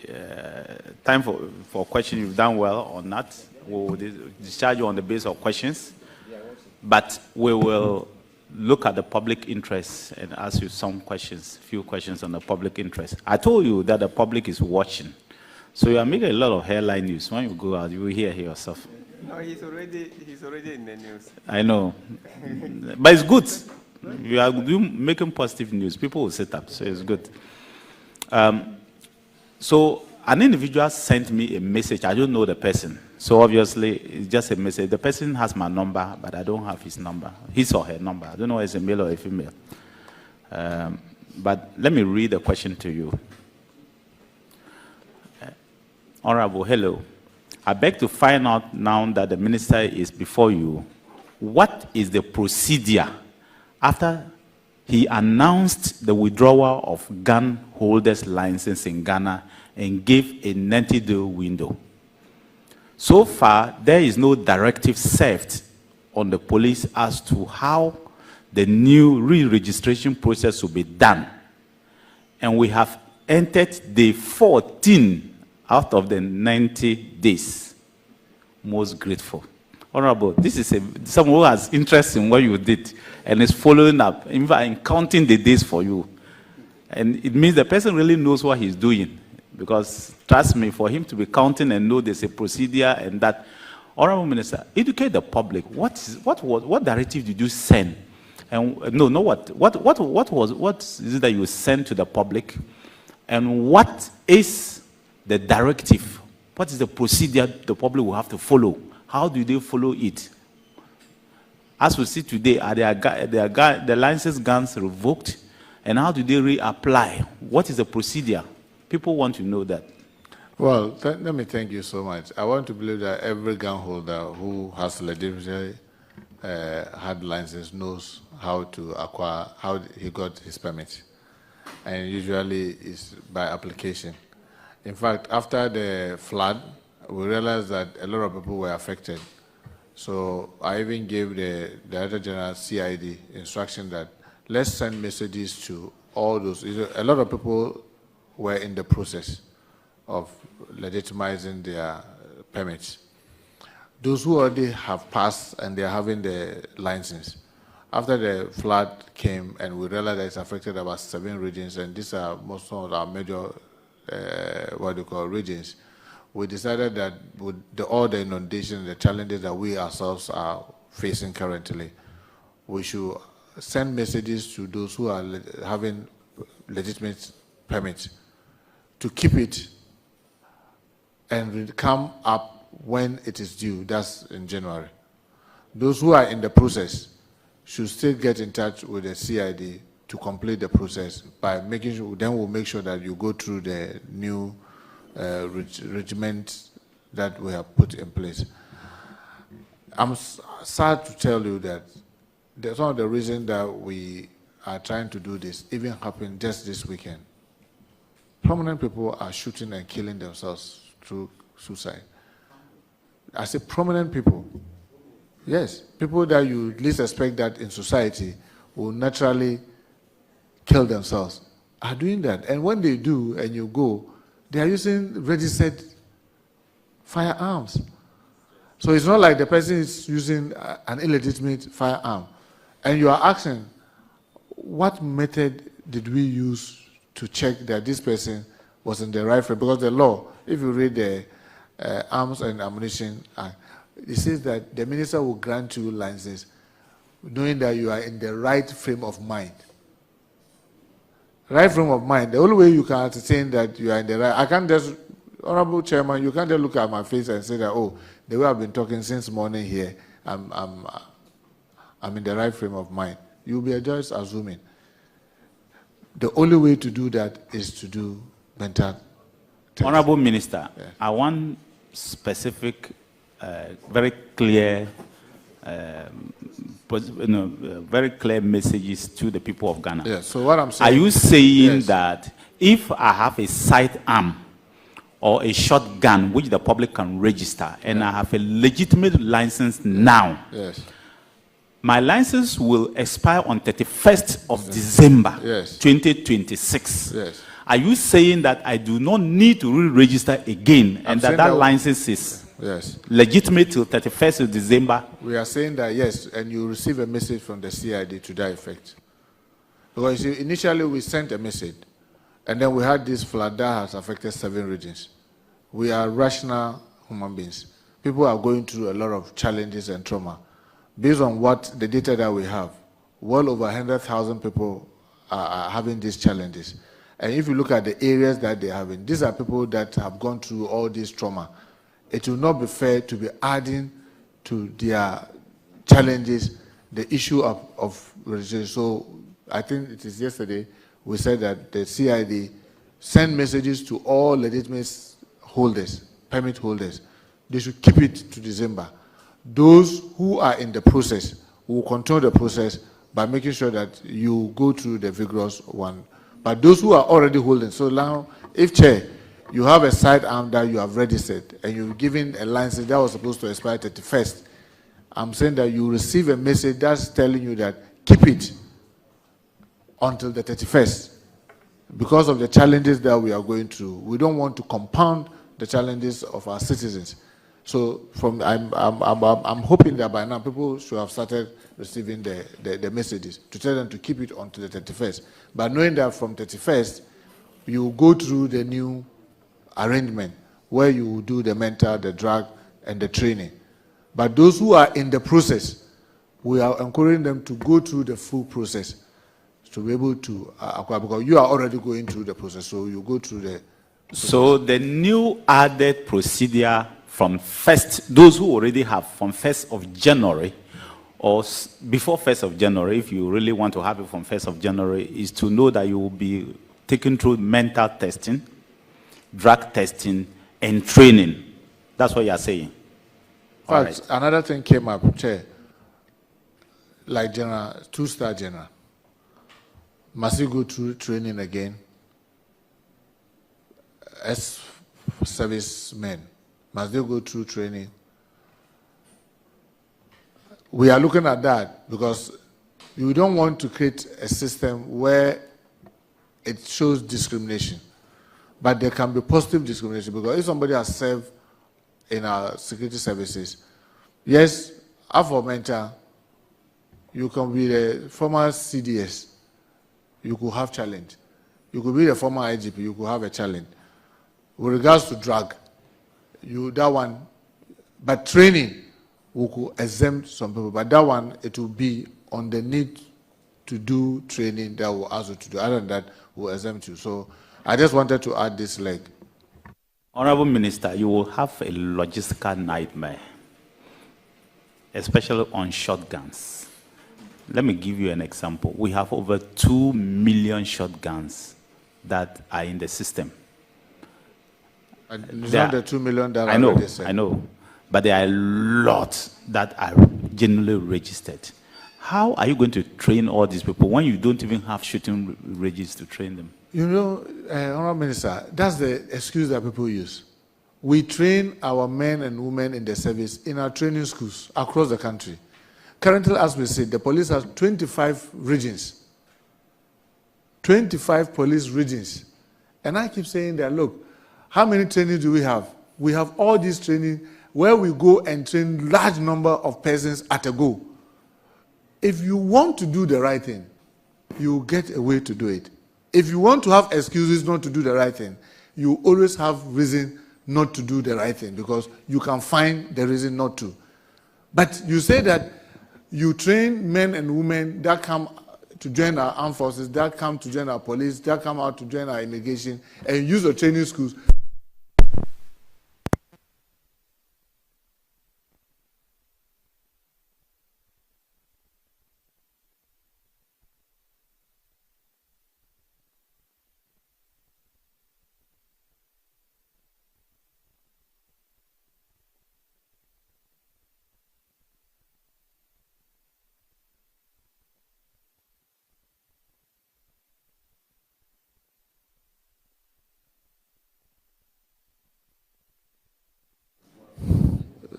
time for questions. You've done well or not. We will discharge you on the basis of questions, but we will look at the public interest and ask you some questions, few questions on the public interest. I told you that the public is watching, so you are making a lot of headline news. When you go out, you will hear yourself. No, he's already in the news. I know, but it's good. You are making positive news. People will sit up, so it's good. So an individual sent me a message. I don't know the person, so obviously it's just a message. The person has my number, but I don't have his number, his or her number. I don't know if it's a male or a female. But let me read the question to you. Honorable, hello. I beg to find out now that the minister is before you, what is the procedure after he announced the withdrawal of gun holders' license in Ghana and gave a 90-day window? So far, there is no directive served on the police as to how the new re-registration process will be done. And we have entered day 14 out of the 90 days. Most grateful. Honorable, this is someone who has interest in what you did and is following up, in fact, counting the days for you. And it means the person really knows what he's doing. Because, trust me, for him to be counting and know there's a procedure and that, Honorable Minister, educate the public. What directive did you send? And what is it that you sent to the public? And what is the directive? What is the procedure the public will have to follow? How do they follow it? As we see today, are the license guns revoked? And how do they reapply? What is the procedure? People want to know that. Well, let me thank you so much. I want to believe that every gun holder who has legitimately had license knows how to acquire, how he got his permit. And usually it's by application. In fact, after the flood, we realized that a lot of people were affected. So I even gave the Director General CID instruction that let's send messages to all those. A lot of people were in the process of legitimizing their permits. Those who already have passed and they are having the license, after the flood came and we realized that it's affected about 7 regions, and these are most of our major regions, we decided that with all the inundation, the challenges that we ourselves are facing currently, we should send messages to those who are having legitimate permits to keep it and come up when it is due, that's in January. Those who are in the process should still get in touch with the CID to complete the process by making sure, then we'll make sure that you go through the new regiment that we have put in place. I'm sad to tell you that some of the reasons that we are trying to do this even happened just this weekend. Prominent people are shooting and killing themselves through suicide. I say prominent people. Yes, people that you least expect that in society will naturally kill themselves are doing that. And when they do and you go, they are using registered firearms. So it's not like the person is using an illegitimate firearm. And you are asking, what method did we use to check that this person was in the right frame? Because the law, if you read the Arms and Ammunition Act, it says that the minister will grant you license knowing that you are in the right frame of mind. Right frame of mind, the only way you can ascertain that you are in the right, I can't just, Honorable Chairman, you can't just look at my face and say that, oh, the way I've been talking since morning here, I'm in the right frame of mind. You'll be just assuming. The only way to do that is to do mental tests. Honorable Minister, yeah. I want specific, very clear, very clear messages to the people of Ghana. Yeah, so what I'm saying, are you saying that if I have a sidearm, or a shotgun which the public can register, and I have a legitimate license now. Yes. My license will expire on 31st of December 2026. Yes. Are you saying that I do not need to re-register again, and that license is legitimate till 31st of December? We are saying that yes, and you receive a message from the CID to that effect. Because you see, initially we sent a message, and then we had this flood that has affected 7 regions. We are rational human beings. People are going through a lot of challenges and trauma. Based on what the data that we have, well over 100,000 people are having these challenges. And if you look at the areas that they are having, these are people that have gone through all this trauma. It will not be fair to be adding to their challenges the issue of registration. So I think it is yesterday we said that the CID send messages to all legitimate holders, permit holders. They should keep it to December. Those who are in the process will control the process by making sure that you go through the vigorous one. But those who are already holding, so now, if Chair, you have a sidearm that you have registered and you've given a license that was supposed to expire 31st, I'm saying that you receive a message that's telling you that keep it until the 31st. Because of the challenges that we are going through, we don't want to compound the challenges of our citizens. So I'm hoping that by now people should have started receiving the messages to tell them to keep it until the 31st. But knowing that from 31st, you go through the new arrangement where you will do the mental, the drug, and the training. But those who are in the process, we are encouraging them to go through the full process to be able to acquire, because you are already going through the process, so you go through the... So the new added procedure from those who already have from 1st of January, or before 1st of January, if you really want to have it from 1st of January, is to know that you will be taken through mental testing, drug testing, and training. That's what you are saying. All right. Another thing came up, Chair, like General, 2-star General. Must you go through training again as servicemen? Must they go through training? We are looking at that because you don't want to create a system where it shows discrimination. But there can be positive discrimination, because if somebody has served in our security services, yes, aforementioned, you can be the former CDS, you could have challenge. You could be the former IGP, you could have a challenge. With regards to drug, that one, but training, we could exempt some people, but that one, it will be on the need to do training that will ask you to do. Other than that, we'll exempt you. So I just wanted to add this leg. Honorable Minister, you will have a logistical nightmare, especially on shotguns. Let me give you an example. We have over 2 million shotguns that are in the system. It's not the 2 million that I know, but there are a lot that are generally registered. How are you going to train all these people when you don't even have shooting ranges to train them? You know, Honorable Minister, that's the excuse that people use. We train our men and women in the service in our training schools across the country. Currently, as we said, the police has 25 regions. 25 police regions. And I keep saying that, look, how many trainings do we have? We have all these training where we go and train large number of persons at a go. If you want to do the right thing, you get a way to do it. If you want to have excuses not to do the right thing, you always have reason not to do the right thing, because you can find the reason not to. But you say that you train men and women that come to join our armed forces, that come to join our police, that come out to join our immigration, and use the training schools.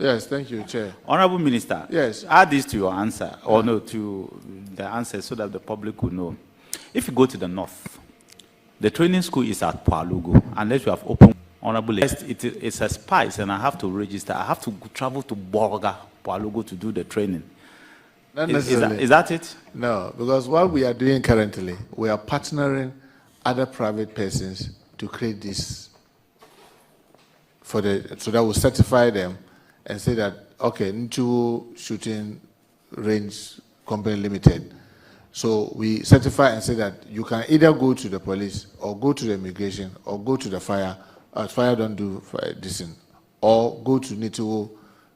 Yes, thank you, Chair. Honorable Minister, yes, add this to your answer, or no, to the answer so that the public will know. If you go to the north, the training school is at Palugo, unless you have opened, Honorable, it's a spice, and I have to register. I have to travel to Borga, Palugo to do the training. Not necessarily. Is that it? No, because what we are doing currently, we are partnering other private persons to create this so that we'll certify them and say that, okay, into shooting range company limited. So we certify and say that you can either go to the police or go to the immigration or go to the fire. Fire don't do this thing, or go to Nito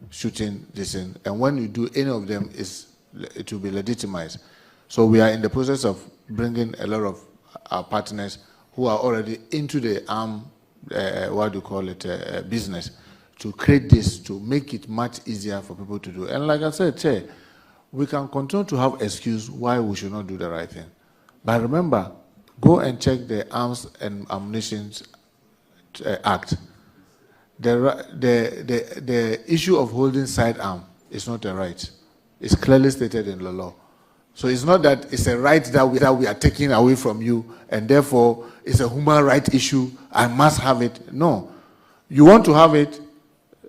shooting this thing. And when you do any of them, it will be legitimized. So we are in the process of bringing a lot of our partners who are already into the business to create this, to make it much easier for people to do. And like I said, Chair, we can continue to have excuse why we should not do the right thing. But remember, go and check the Arms and Ammunition Act. The issue of holding sidearm is not a right. It's clearly stated in the law. So it's not that it's a right that we are taking away from you, and therefore it's a human right issue. I must have it. No. You want to have it.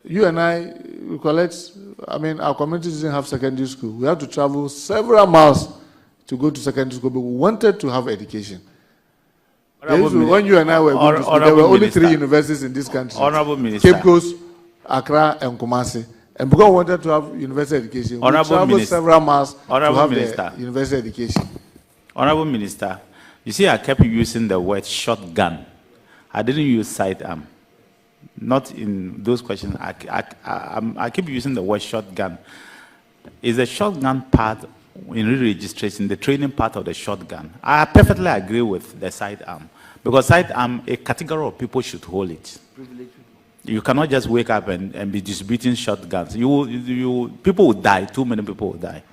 You and I, we collect, our community doesn't have secondary school. We have to travel several miles to go to secondary school, but we wanted to have education. When you and I were going to school, there were only 3 universities in this country. Honorable Minister. Cape Coast, Accra, and Kumasi. And because we wanted to have university education, we traveled several miles to have the university education. Honorable Minister, you see, I kept using the word shotgun. I didn't use sidearm. Not in those questions. I keep using the word shotgun. Is the shotgun part in re-registration, the training part of the shotgun? I perfectly agree with the sidearm, because sidearm, a category of people should hold it. You cannot just wake up and be distributing shotguns. People will die. Too many people will die.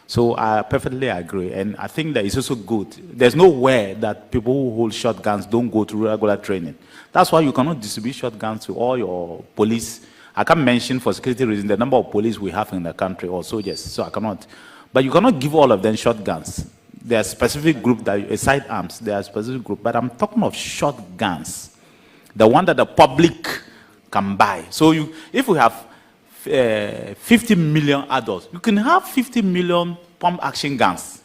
So I perfectly agree, and I think that it's also good. There's nowhere that people who hold shotguns don't go to regular training. That's why you cannot distribute shotguns to all your police. I can't mention for security reasons the number of police we have in the country or soldiers, so I cannot. But you cannot give all of them shotguns. There are specific group that sidearms. There are specific group, but I'm talking of shotguns, the one that the public can buy. So if we have 50 million adults, you can have 50 million pump action guns.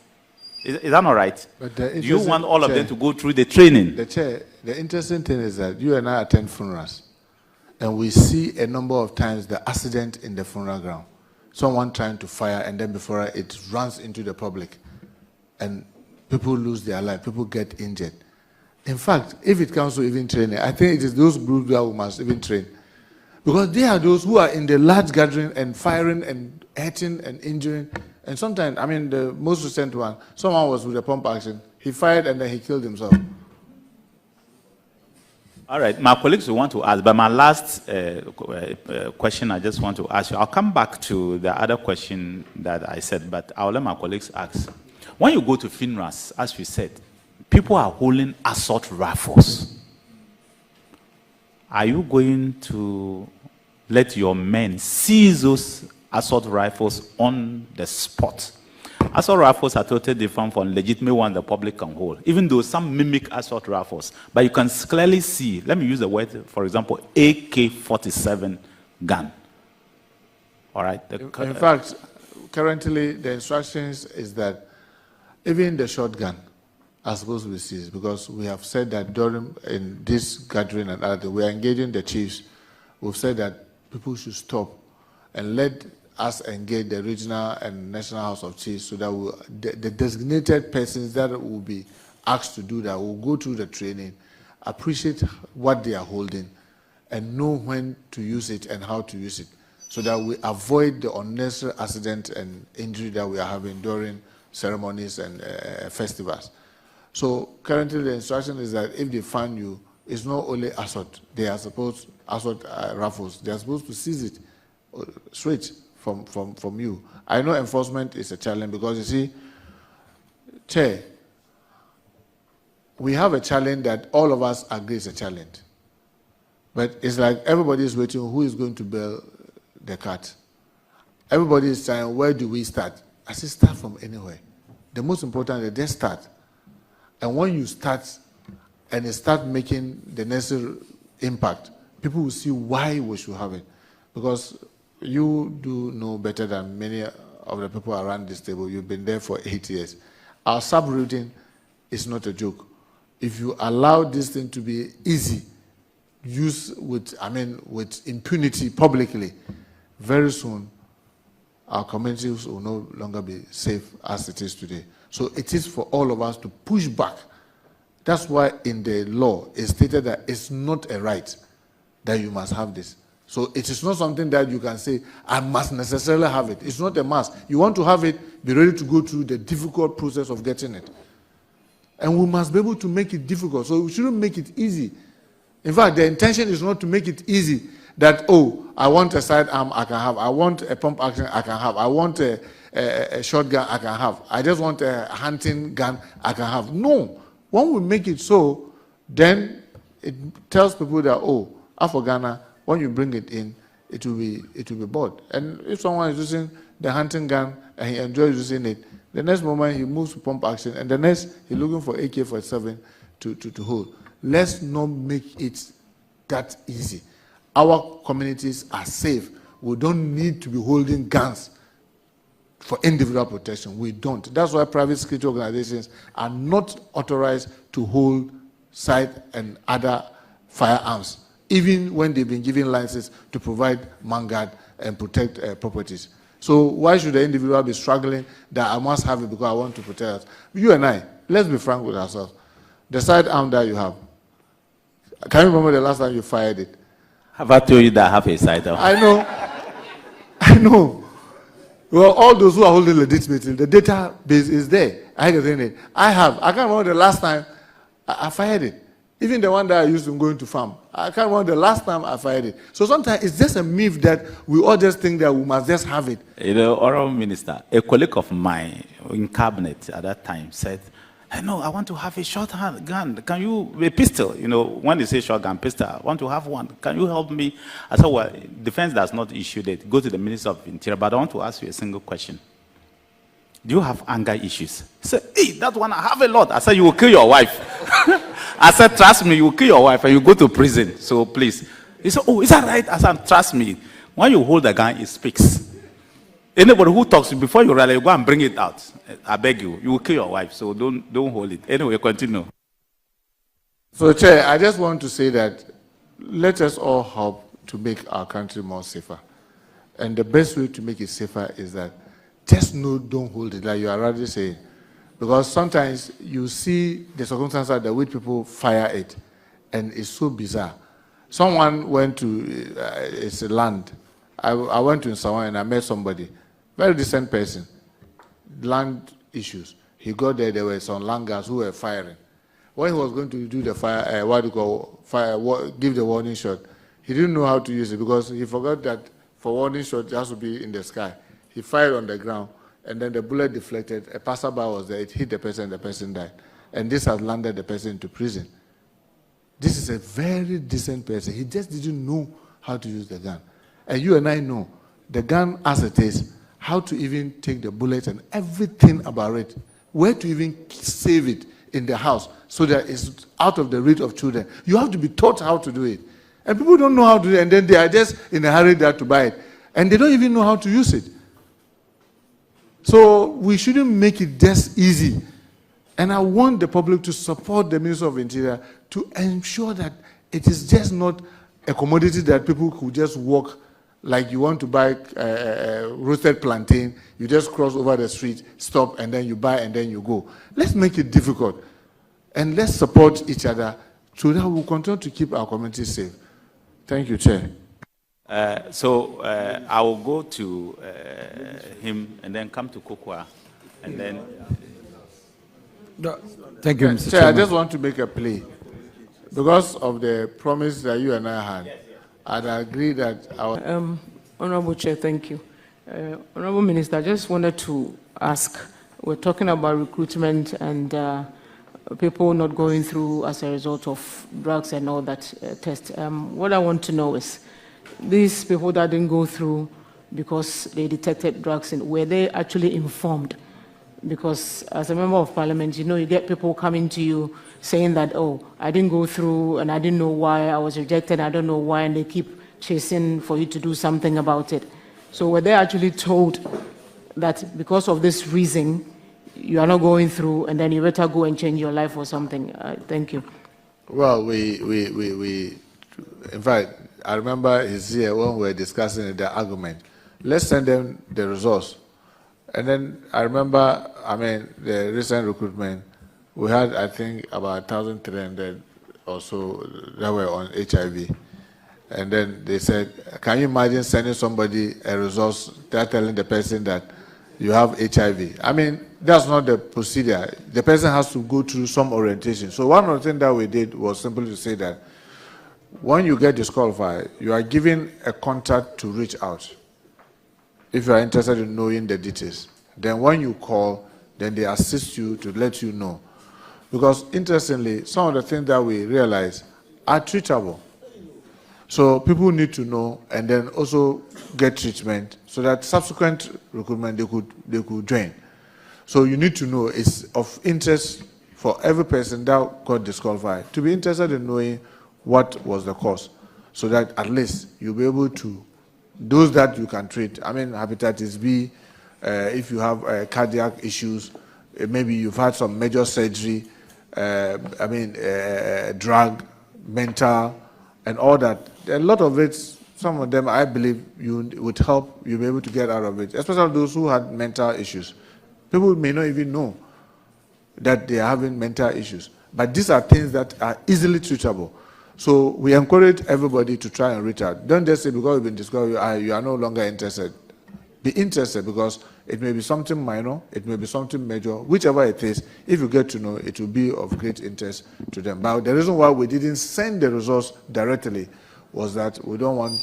Is that not right? Do you want all of them to go through the training? The interesting thing is that you and I attend funerals, and we see a number of times the accident in the funeral ground. Someone trying to fire, and then before it runs into the public, and people lose their life, people get injured. In fact, if it comes to even training, I think it is those groups that we must even train. Because they are those who are in the large gathering and firing and hurting and injuring. And sometimes, the most recent one, someone was with a pump action. He fired and then he killed himself. All right, my colleagues will want to ask, but my last question I just want to ask you. I'll come back to the other question that I said, but I'll let my colleagues ask. When you go to funerals, as we said, people are holding assault rifles. Are you going to let your men seize those assault rifles on the spot? Assault rifles are totally different from legitimate ones the public can hold, even though some mimic assault rifles. But you can clearly see, let me use the word, for example, AK-47 gun. All right? In fact, currently the instructions is that even the shotgun are supposed to be seized, because we have said that in this gathering and other, we are engaging the chiefs. We've said that people should stop and let us engage the regional and national House of Chiefs, so that the designated persons that will be asked to do that will go through the training, appreciate what they are holding, and know when to use it and how to use it, so that we avoid the unnecessary accident and injury that we are having during ceremonies and festivals. So currently the instruction is that if they find you, it's not only assault. They are supposed assault rifles. They are supposed to seize it straight from you. I know enforcement is a challenge, because you see, Chair, we have a challenge that all of us agree is a challenge. But it's like everybody is waiting who is going to bail the cut. Everybody is saying, where do we start? I say, start from anywhere. The most important is just start. And when you start and you start making the necessary impact, people will see why we should have it. Because you do know better than many of the people around this table. You've been there for 8 years. Our subrouting is not a joke. If you allow this thing to be easy, used with impunity publicly, very soon our communities will no longer be safe as it is today. So it is for all of us to push back. That's why in the law it's stated that it's not a right that you must have this. So it is not something that you can say, I must necessarily have it. It's not a must. You want to have it, be ready to go through the difficult process of getting it. And we must be able to make it difficult. So we shouldn't make it easy. In fact, the intention is not to make it easy that, oh, I want a sidearm, I can have. I want a pump action, I can have. I want a shotgun, I can have. I just want a hunting gun, I can have. No. When we make it so, then it tells people that, oh, after Ghana, when you bring it in, it will be bought. And if someone is using the hunting gun and he enjoys using it, the next moment he moves to pump action, and the next he's looking for AK-47 to hold. Let's not make it that easy. Our communities are safe. We don't need to be holding guns for individual protection. We don't. That's why private security organizations are not authorized to hold sight and other firearms, even when they've been given licenses to provide man-guard and protect properties. So why should the individual be struggling that I must have it because I want to protect us? You and I, let's be frank with ourselves. The sidearm that you have, can you remember the last time you fired it? Have I told you that I have a sidearm? I know. Well, all those who are holding legitimately, the database is there. I can't remember the last time I fired it. Even the one that I used to going to farm. I can't remember the last time I fired it. So sometimes it's just a myth that we all just think that we must just have it. You know, Honorable Minister, a colleague of mine in cabinet at that time said, I know, I want to have a shotgun gun. Can you, a pistol, you know, when they say shotgun, pistol, I want to have one. Can you help me? I said, well, defense does not issue it. Go to the Minister of Interior, but I want to ask you a single question. Do you have anger issues? He said, hey, that one, I have a lot. I said, you will kill your wife. I said, trust me, you will kill your wife and you go to prison. So please. He said, oh, is that right? I said, trust me. When you hold the gun, it speaks. Anybody who talks to you before you rally, go and bring it out. I beg you. You will kill your wife, so don't hold it. Anyway, continue. So, Chair, I just want to say that let us all help to make our country more safer. And the best way to make it safer is that just don't hold it, like you are already saying. Because sometimes you see the circumstances that which people fire it, and it's so bizarre. Someone went to, it's a land. I went to Sawan and I met somebody, very decent person, land issues. He got there were some langers who were firing. When he was going to do the give the warning shot, he didn't know how to use it because he forgot that for warning shot it has to be in the sky. He fired on the ground, and then the bullet deflected. A passerby was there, it hit the person, and the person died. And this has landed the person into prison. This is a very decent person. He just didn't know how to use the gun. And you and I know the gun as it is, how to even take the bullet and everything about it, where to even save it in the house so that it's out of the reach of children. You have to be taught how to do it. And people don't know how to do it, and then they are just in a hurry there to buy it. And they don't even know how to use it. So we shouldn't make it just easy. And I want the public to support the Minister of Interior to ensure that it is just not a commodity that people could just walk like you want to buy roasted plantain, you just cross over the street, stop, and then you buy, and then you go. Let's make it difficult. And let's support each other so that we'll continue to keep our communities safe. Thank you, Chair. I will go to him and then come to Kokwa, and then... Thank you, Mr. Chair. I just want to make a plea. Because of the promise that you and I had, I'd agree that our... Honorable Chair, thank you. Honorable Minister, I just wanted to ask, we're talking about recruitment and people not going through as a result of drugs and all that test. What I want to know is, these people that didn't go through, because they detected drugs in. Were they actually informed? Because as a member of parliament, you get people coming to you saying that, oh, I didn't go through and I didn't know why I was rejected, I don't know why, and they keep chasing for you to do something about it. So were they actually told that because of this reason, you are not going through and then you better go and change your life or something? Thank you. Well, we in fact, I remember his here when we were discussing the argument. Let's send them the results. And then I remember, the recent recruitment, we had, I think, about 1,300 or so that were on HIV. And then they said, can you imagine sending somebody a resource, telling the person that you have HIV? That's not the procedure. The person has to go through some orientation. So one of the things that we did was simply to say that when you get disqualified, you are given a contact to reach out. If you are interested in knowing the details, then when you call, then they assist you to let you know. Because interestingly, some of the things that we realize are treatable. So people need to know and then also get treatment so that subsequent recruitment they could join. So you need to know it's of interest for every person that got disqualified to be interested in knowing what was the cause, so that at least you'll be able to, those that you can treat, hepatitis B, if you have cardiac issues, maybe you've had some major surgery, drug, mental, and all that. A lot of it, some of them, I believe, you would help you be able to get out of it, especially those who had mental issues. People may not even know that they are having mental issues, but these are things that are easily treatable. So we encourage everybody to try and reach out. Don't just say because you've been discovered, you are no longer interested. Be interested, because it may be something minor, it may be something major, whichever it is. If you get to know, it will be of great interest to them. But the reason why we didn't send the results directly was that we don't want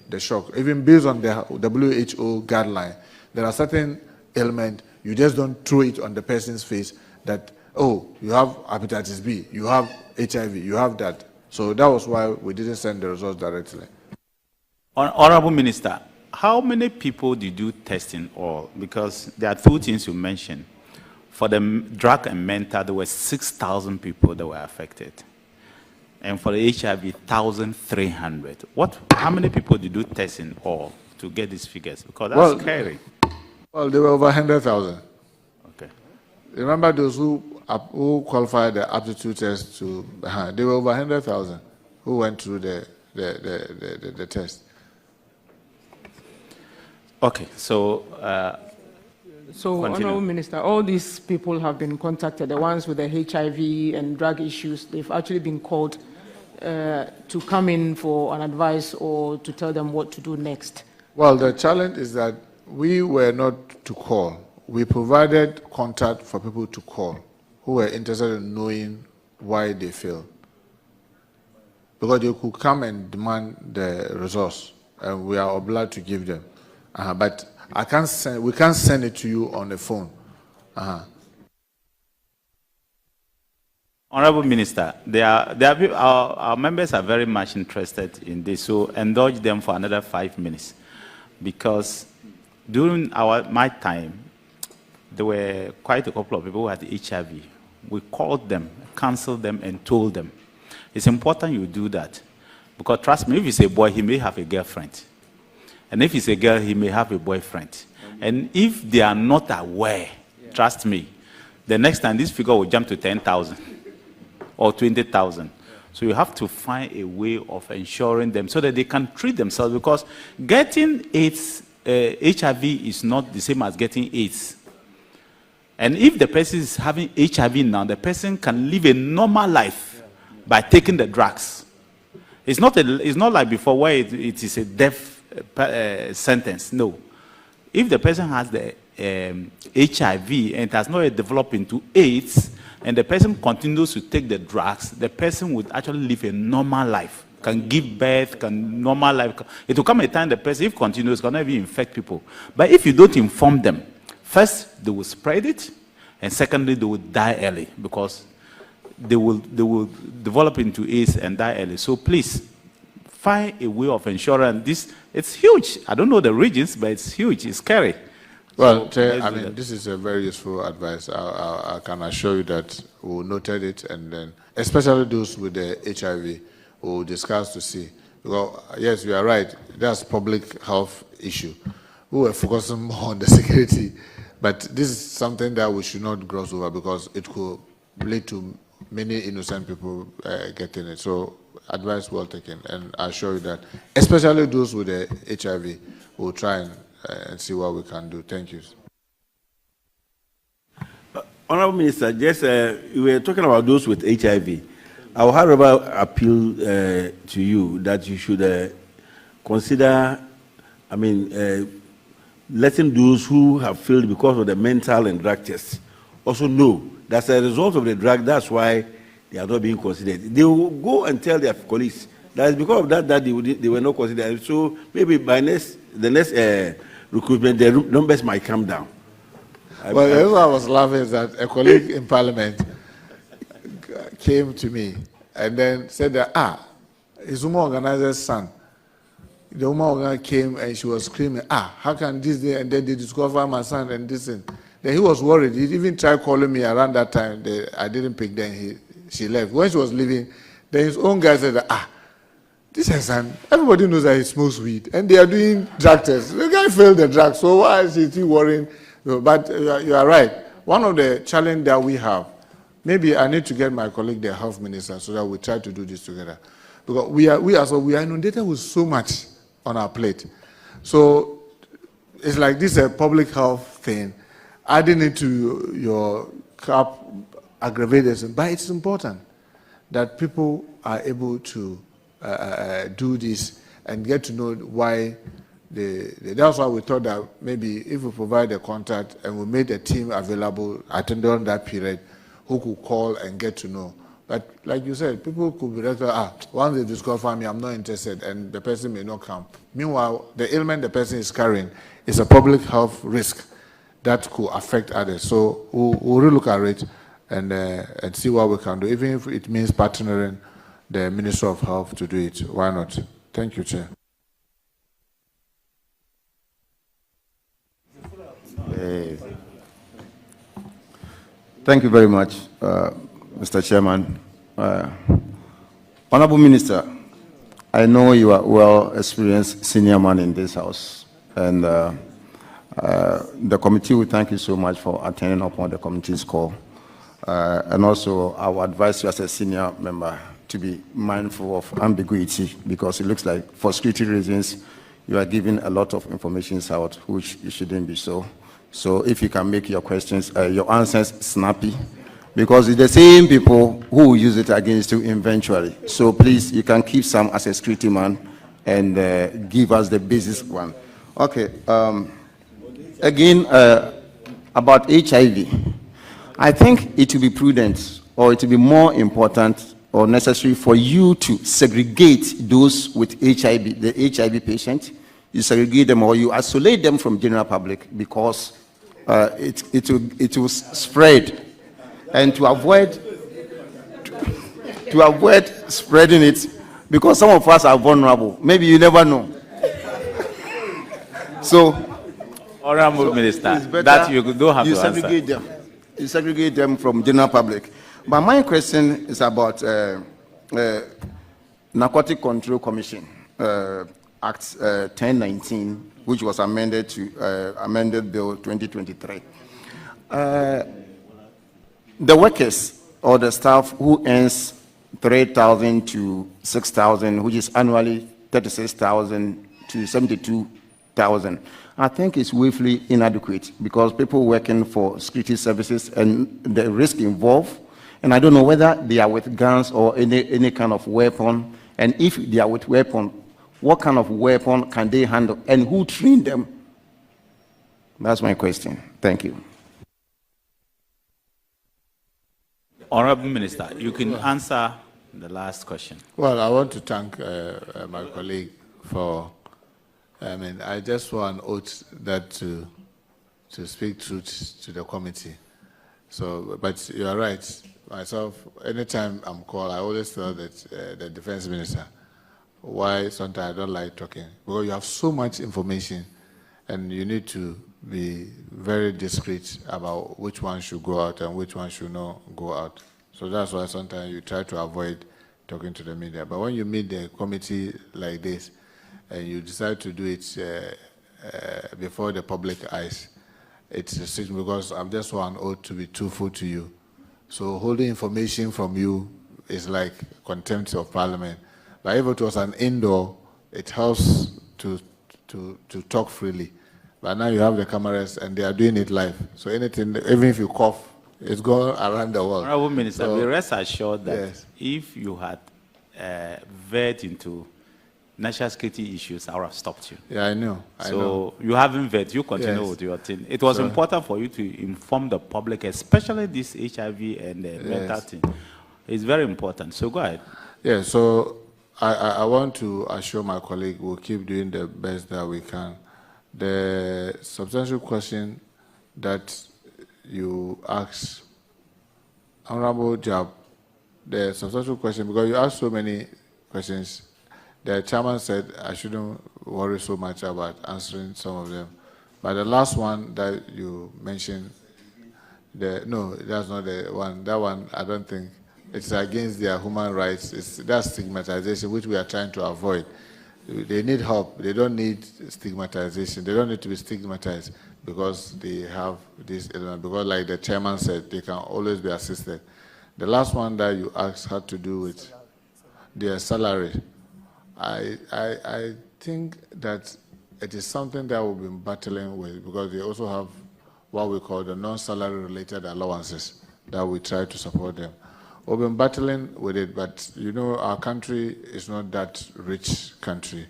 the shock. Even based on the WHO guideline, there are certain ailments, you just don't throw it on the person's face that, oh, you have hepatitis B, you have HIV, you have that. So that was why we didn't send the results directly. Honorable Minister, how many people did you test in all? Because there are two things you mentioned. For the drug and mental, there were 6,000 people that were affected. And for the HIV, 1,300. How many people did you test in all to get these figures? Because that's scary. Well, there were over 100,000. Okay. Remember those who qualified the aptitude test to, there were over 100,000 who went through the test. Okay, so Honourable Minister, all these people have been contacted, the ones with the HIV and drug issues, they've actually been called to come in for an advice or to tell them what to do next. Well, the challenge is that we were not to call. We provided contact for people to call who were interested in knowing why they failed. Because they could come and demand the resource, and we are obliged to give them. But we can't send it to you on the phone. Honorable Minister, our members are very much interested in this, so indulge them for another 5 minutes. Because during my time, there were quite a couple of people who had HIV. We called them, counseled them, and told them. It's important you do that. Because trust me, if he's a boy, he may have a girlfriend. And if he's a girl, he may have a boyfriend. And if they are not aware, trust me, the next time this figure will jump to 10,000 or 20,000. So you have to find a way of ensuring them so that they can treat themselves, because getting AIDS, HIV is not the same as getting AIDS. And if the person is having HIV now, the person can live a normal life by taking the drugs. It's not like before where it is a death sentence. No. If the person has the HIV and it has not developed into AIDS, and the person continues to take the drugs, the person would actually live a normal life, can give birth, normal life. It will come a time the person, if continues, cannot even infect people. But if you don't inform them, first, they will spread it, and secondly, they will die early, because they will develop into AIDS and die early. So please, find a way of ensuring this. It's huge. I don't know the regions, but it's huge. It's scary. Well, So, I mean, this is a very useful advice. I can assure you that we noted it, and then, especially those with the HIV, we'll discuss to see. Well, yes, you are right. That's public health issue. We were focusing more on the security, but this is something that we should not gloss over because it could lead to many innocent people getting it. So, advice well taken, and I assure you that, especially those with the HIV, we'll try and see what we can do. Thank you. Honorable Minister, just you were talking about those with HIV. I would however appeal to you that you should consider, I mean, letting those who have failed because of the mental and drug tests also know that's a result of the drug, that's why they are not being considered. They will go and tell their colleagues that it's because of that they were not considered. So maybe by the next recruitment, the numbers might come down. Well, the reason I was laughing is that a colleague in Parliament came to me and then said that, his woman organizer's son, the woman organizer came and she was screaming, how can this day, and then they discover my son and this thing. Then he was worried. He even tried calling me around that time. I didn't pick, then she left. When she was leaving, then his own guy said, this is son, everybody knows that he smokes weed, and they are doing drug tests. The guy failed the drug, so why is he worrying? But you are right. One of the challenges that we have, maybe I need to get my colleague, the health minister, so that we try to do this together. Because we are inundated with so much on our plate. So it's like this is a public health thing. Adding it to your cap aggravators, but it's important that people are able to do this and get to know why that's why we thought that maybe if we provide a contact and we made a team available during that period who could call and get to know. But like you said, people could be like, once they discover me, I'm not interested, and the person may not come. Meanwhile, the ailment the person is carrying is a public health risk that could affect others. So we'll relook at it and see what we can do, even if it means partnering the Minister of Health to do it. Why not? Thank you, Chair. Thank you very much, Mr. Chairman. Honorable Minister, I know you are well-experienced senior man in this House, and the committee will thank you so much for attending upon the committee's call. And also, I will advise you as a senior member to be mindful of ambiguity, because it looks like for security reasons, you are giving a lot of information out, which it shouldn't be so. So if you can make your questions, your answers snappy, because it's the same people who will use it against you eventually. So please, you can keep some as a security man and give us the basic one. Okay. Again, about HIV, I think it will be prudent, or it will be more important or necessary for you to segregate those with HIV, the HIV patient. You segregate them or you isolate them from general public, because it will spread, and to avoid spreading it, because some of us are vulnerable. Maybe you never know. So, Honorable Minister, that you don't have to segregate answer. You segregate them from general public. But my question is about Narcotic Control Commission, Act 1019, which was amended to amended Bill 2023. The workers or the staff who earns 3,000 to 6,000, which is annually 36,000 to 72,000, I think it's woefully inadequate, because people working for security services and the risk involved, and I don't know whether they are with guns or any kind of weapon, and if they are with weapon, what kind of weapon can they handle, and who trained them? That's my question. Thank you. Honorable Minister, you can answer the last question. Well, I want to thank my colleague for, I just want an oath that to speak truth to the committee. So, but you are right. Myself, anytime I'm called, I always tell that the defense minister, why sometimes I don't like talking. Because you have so much information and you need to be very discreet about which one should go out and which one should not go out. So that's why sometimes you try to avoid talking to the media. But when you meet the committee like this and you decide to do it before the public eyes, it's a decision because I'm just one oath to be truthful to you. So holding information from you is like contempt of parliament. But if it was an indoor, it helps to talk freely. But now you have the cameras and they are doing it live. So anything, even if you cough, it's going around the world. Honorable Minister, so, be rest assured that yes. if you had veered into national security issues, I would have stopped you. Yeah, I know. So you haven't veered, you continue Yes. with your thing. It was important for you to inform the public, especially this HIV and the mental thing. It's very important. So go ahead. Yeah, so I want to assure my colleague we'll keep doing the best that we can. The substantial question that you asked, Honorable Jab, the substantial question, because you asked so many questions, the chairman said I shouldn't worry so much about answering some of them. But the last one that you mentioned, no, that's not the one. That one, I don't think. It's against their human rights. That's stigmatization, which we are trying to avoid. They need help. They don't need stigmatization. They don't need to be stigmatized because they have this element. Because like the chairman said, they can always be assisted. The last one that you asked had to do with their salary. I think that it is something that we've been battling with because they also have what we call the non-salary related allowances that we try to support them. We've been battling with it, but you know, our country is not that rich country.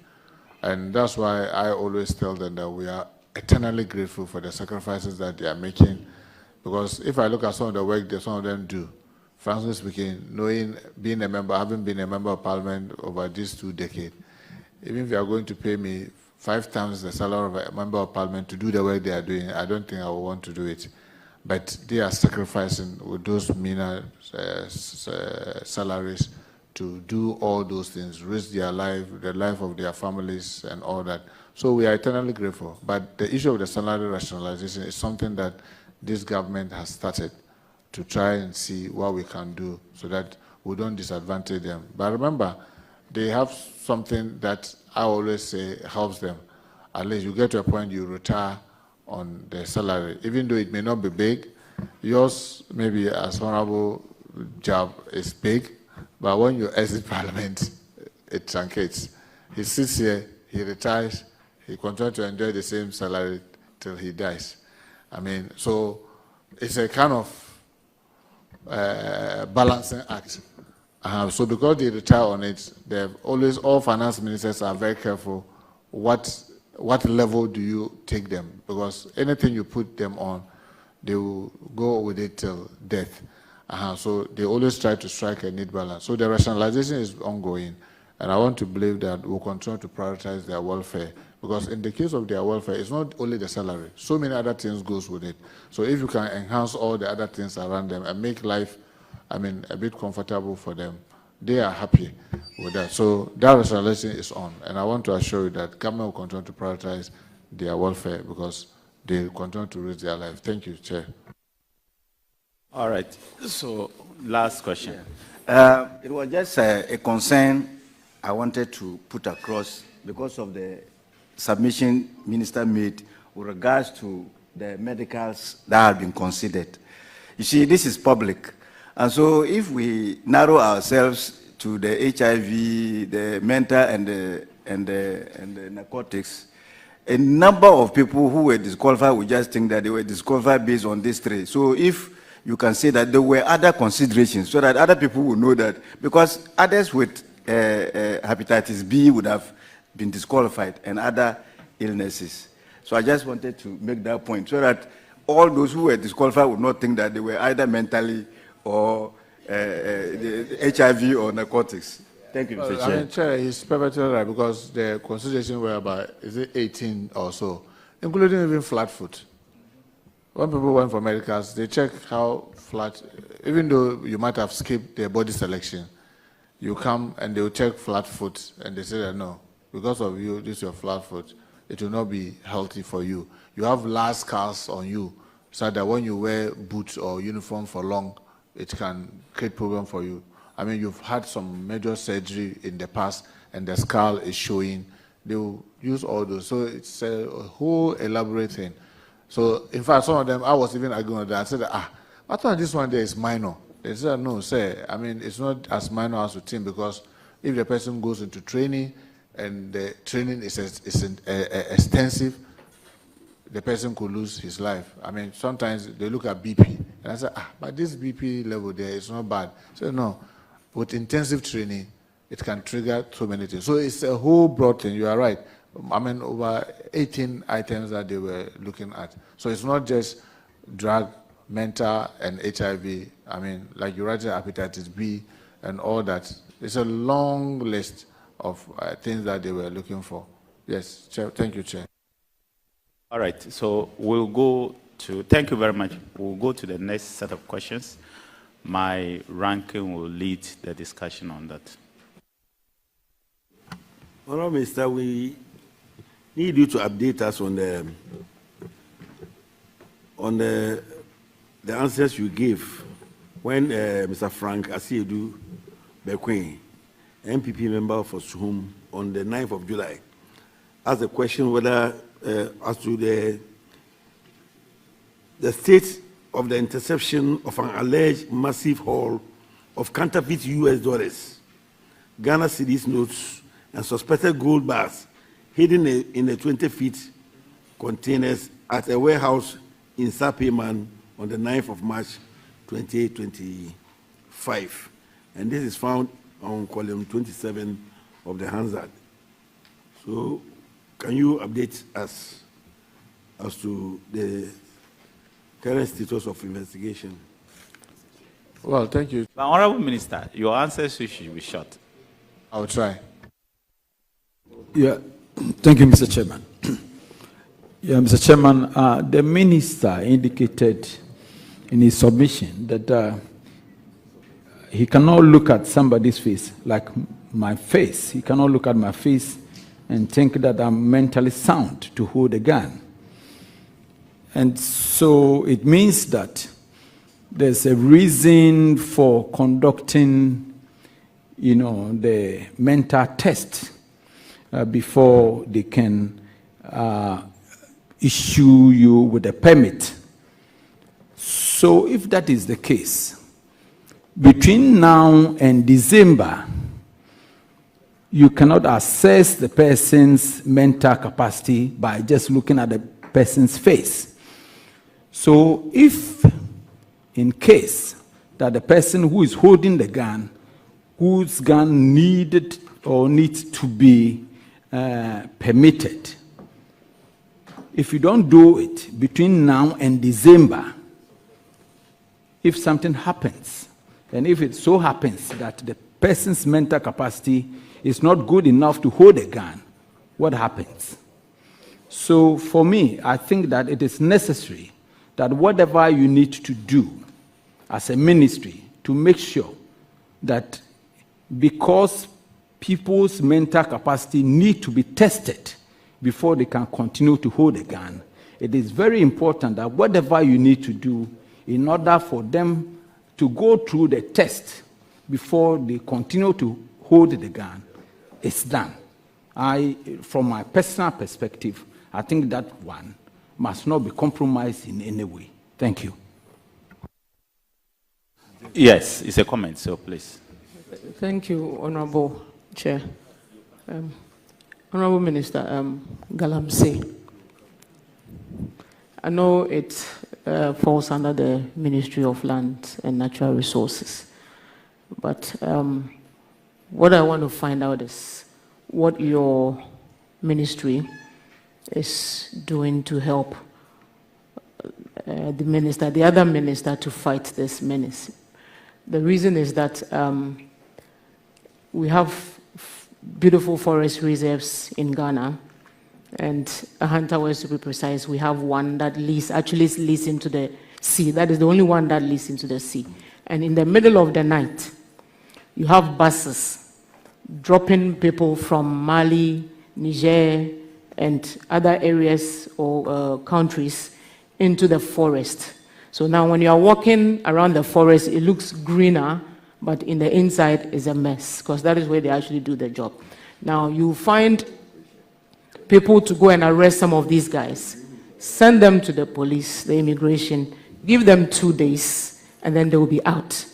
And that's why I always tell them that we are eternally grateful for the sacrifices that they are making. Because if I look at some of the work that some of them do, frankly speaking, knowing, being a member, having been a member of parliament over these 2 decades, even if you are going to pay me 5 times the salary of a member of parliament to do the work they are doing, I don't think I will want to do it. But they are sacrificing with those meaner salaries to do all those things, risk their life, the life of their families and all that. So we are eternally grateful. But the issue of the salary rationalization is something that this government has started to try and see what we can do so that we don't disadvantage them. But remember, they have something that I always say helps them. At least you get to a point you retire on the salary, even though it may not be big. Yours, maybe as Honorable Jab, is big, but when you exit Parliament, it truncates. He sits here, he retires, he continues to enjoy the same salary till he dies. I mean, so it's a kind of balancing act. So because they retire on it, all finance ministers are very careful what level do you take them? Because anything you put them on, they will go with it till death. So they always try to strike a neat balance. So the rationalization is ongoing. And I want to believe that we'll continue to prioritize their welfare. Because in the case of their welfare, it's not only the salary. So many other things goes with it. So if you can enhance all the other things around them and make life, a bit comfortable for them, they are happy with that. So that rationalization is on. And I want to assure you that government will continue to prioritize their welfare because they continue to risk their life. Thank you, Chair. All right. So last question. It was just a concern I wanted to put across because of the submission Minister made with regards to the medicals that have been considered. You see, this is public. And so if we narrow ourselves to the HIV, the mental and the narcotics, a number of people who were disqualified would just think that they were disqualified based on these 3. So if you can say that there were other considerations so that other people will know that, because others with hepatitis B would have been disqualified and other illnesses. So I just wanted to make that point so that all those who were disqualified would not think that they were either mentally or HIV or narcotics. Thank you, Mr. Chair. Chair, he's perfectly right because the consideration were about, is it 18 or so, including even flat foot. When people went for medicals, they check how flat, even though you might have skipped their body selection, You come and they will check flat foot, and they say that no, because of you, this is your flat foot. It will not be healthy for you. You have large scars on you, so that when you wear boots or uniform for long, it can create problem for you. I mean, you've had some major surgery in the past, and the skull is showing. They will use all those. So it's a whole elaborate thing. So in fact, some of them, I was even arguing with that. I said, I thought this one there is minor. They said, no, sir. I mean, it's not as minor as we think, because if the person goes into training and the training is extensive, the person could lose his life. I mean, sometimes they look at BP, and I said, but this BP level there is not bad. So no, with intensive training, it can trigger so many things. So it's a whole broad thing. You are right. I mean, over 18 items that they were looking at. So it's not just drug, mental, and HIV. I mean, like you write, hepatitis B and all that. It's a long list of things that they were looking for. Yes, Chair. Thank you, Chair. All right, so we'll go to, thank you very much. We'll go to the next set of questions. My ranking will lead the discussion on that. Honourable Minister, we need you to update us on the answers you gave when Mr. Frank Asiedu Bekwin, MPP member for Suhum, on the 9th of July, asked a question whether as to the state of the interception of an alleged massive haul of counterfeit US dollars, Ghana cedis notes, and suspected gold bars hidden in the 20-feet containers at a warehouse in Sapeman on the 9th of March 2025. And this is found on column 27 of the Hansard. So, can you update us as to the current status of investigation? Well, thank you. But Honourable Minister, your answers should be short. I'll try. Yeah, thank you, Mr. Chairman. Yeah, Mr. Chairman, the minister indicated in his submission that he cannot look at somebody's face, like my face. He cannot look at my face and think that I'm mentally sound to hold a gun. And so it means that there's a reason for conducting, the mental test before they can issue you with a permit. So if that is the case, between now and December, you cannot assess the person's mental capacity by just looking at the person's face. So if in case that the person who is holding the gun, whose gun needed or needs to be permitted, if you don't do it between now and December, if something happens, and if it so happens that the person's mental capacity is not good enough to hold a gun, what happens? So for me, I think that it is necessary that whatever you need to do as a ministry to make sure that, because people's mental capacity need to be tested before they can continue to hold a gun, it is very important that whatever you need to do in order for them to go through the test before they continue to hold the gun is done. From my personal perspective, I think that one must not be compromised in any way. Thank you. Yes, it's a comment, so please. Thank you, Honorable Chair. Honorable Minister, Gyamfi, I know it falls under the Ministry of Land and Natural Resources, but what I want to find out is what your ministry is doing to help the other minister to fight this menace. The reason is that we have beautiful forest reserves in Ghana, and Ahanta West, to be precise, we have one that actually leads into the sea. That is the only one that leads into the sea. And in the middle of the night, you have buses dropping people from Mali, Niger, and other areas or countries into the forest. So now when you are walking around the forest, it looks greener, but in the inside is a mess, because that is where they actually do the job. Now you find people to go and arrest some of these guys, send them to the police, the immigration, give them 2 days, and then they will be out.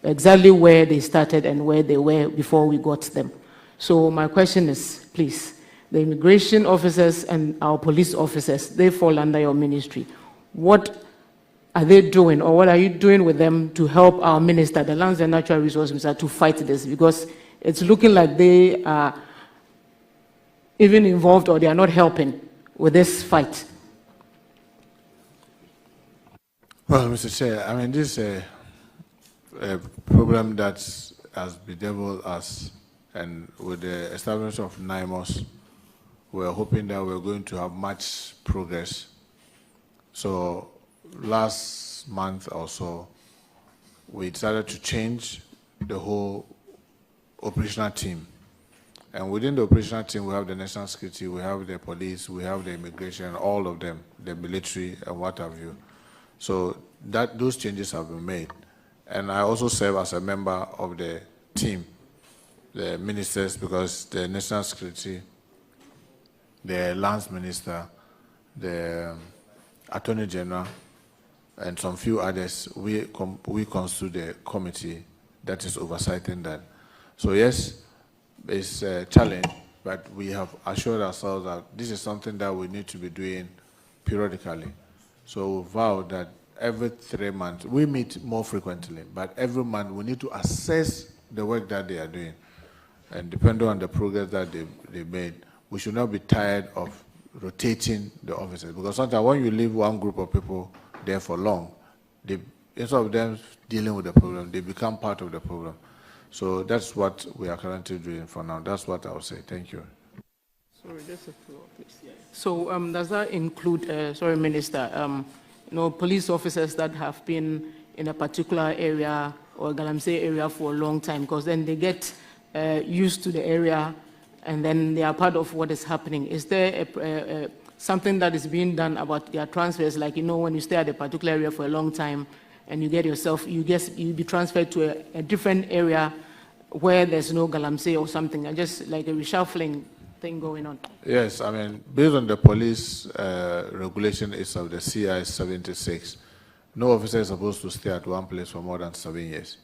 Exactly where they started and where they were before we got them. So my question is, please, the immigration officers and our police officers, they fall under your ministry. What are they doing, or what are you doing with them to help our minister, the Lands and Natural Resources Minister, to fight this? Because it's looking like they are even involved or they are not helping with this fight. Well, Mr. Chair, I mean, this is a problem that has bedeviled us, and with the establishment of NIMOS, we're hoping that we're going to have much progress. So last month or so, we decided to change the whole operational team. And within the operational team, we have the national security, we have the police, we have the immigration, all of them, the military and what have you. So those changes have been made. And I also serve as a member of the team, the ministers, because the national security, the lands minister, the attorney general, and some few others, we constitute the committee that is oversighting that. So yes, it's a challenge, but we have assured ourselves that this is something that we need to be doing periodically. So we vow that every 3 months, we meet more frequently, but every month we need to assess the work that they are doing. And depending on the progress that they made, we should not be tired of rotating the officers. Because sometimes when you leave one group of people there for long, instead of them dealing with the problem, they become part of the problem. So that's what we are currently doing for now. That's what I would say. Thank you. Sorry, just a follow-up, please. So does that include, sorry, Minister, police officers that have been in a particular area or Galamsey area for a long time, because then they get used to the area and then they are part of what is happening. Is there something that is being done about their transfers? Like, when you stay at a particular area for a long time and you get yourself, you be transferred to a different area where there's no Galamsey or something, and just like a reshuffling thing going on? Yes, I mean, based on the police regulation is of the CI 76, no officer is supposed to stay at one place for more than 7 years.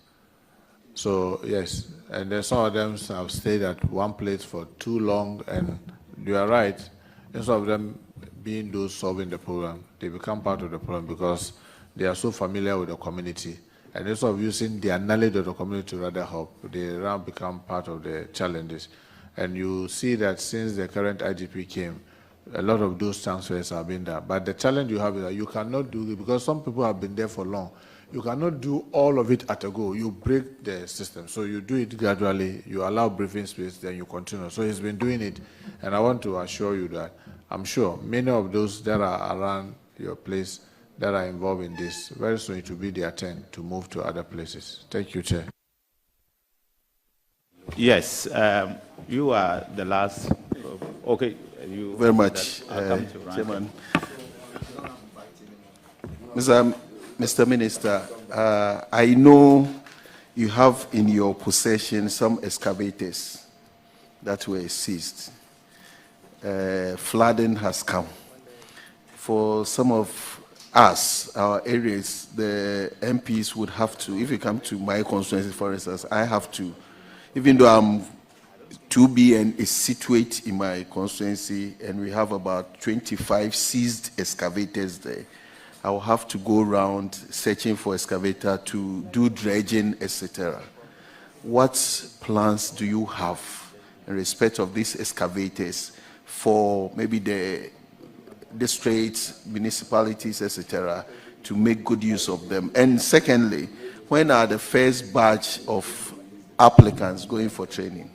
So yes, and then some of them have stayed at one place for too long, and you are right, instead of them being those solving the problem, they become part of the problem because they are so familiar with the community. And instead of using their knowledge of the community to rather help, they now become part of the challenges. And you see that since the current IGP came, a lot of those transfers have been there. But the challenge you have is that you cannot do it, because some people have been there for long. You cannot do all of it at a go. You break the system. So you do it gradually, you allow briefing space, then you continue. So he's been doing it. And I want to assure you that I'm sure many of those that are around your place that are involved in this, very soon it will be their turn to move to other places. Thank you, Chair. Yes, you are the last. Okay, you very much, Chairman. Mr. Minister, I know you have in your possession some excavators that were seized. Flooding has come. For some of us, our areas, the MPs would have to, if you come to my constituency, for instance, I have to, even though I'm 2B and is situate in my constituency, and we have about 25 seized excavators there, I will have to go around searching for excavator to do dredging, etc. What plans do you have in respect of these excavators for maybe the districts, municipalities, etc., to make good use of them? And secondly, when are the first batch of applicants going for training?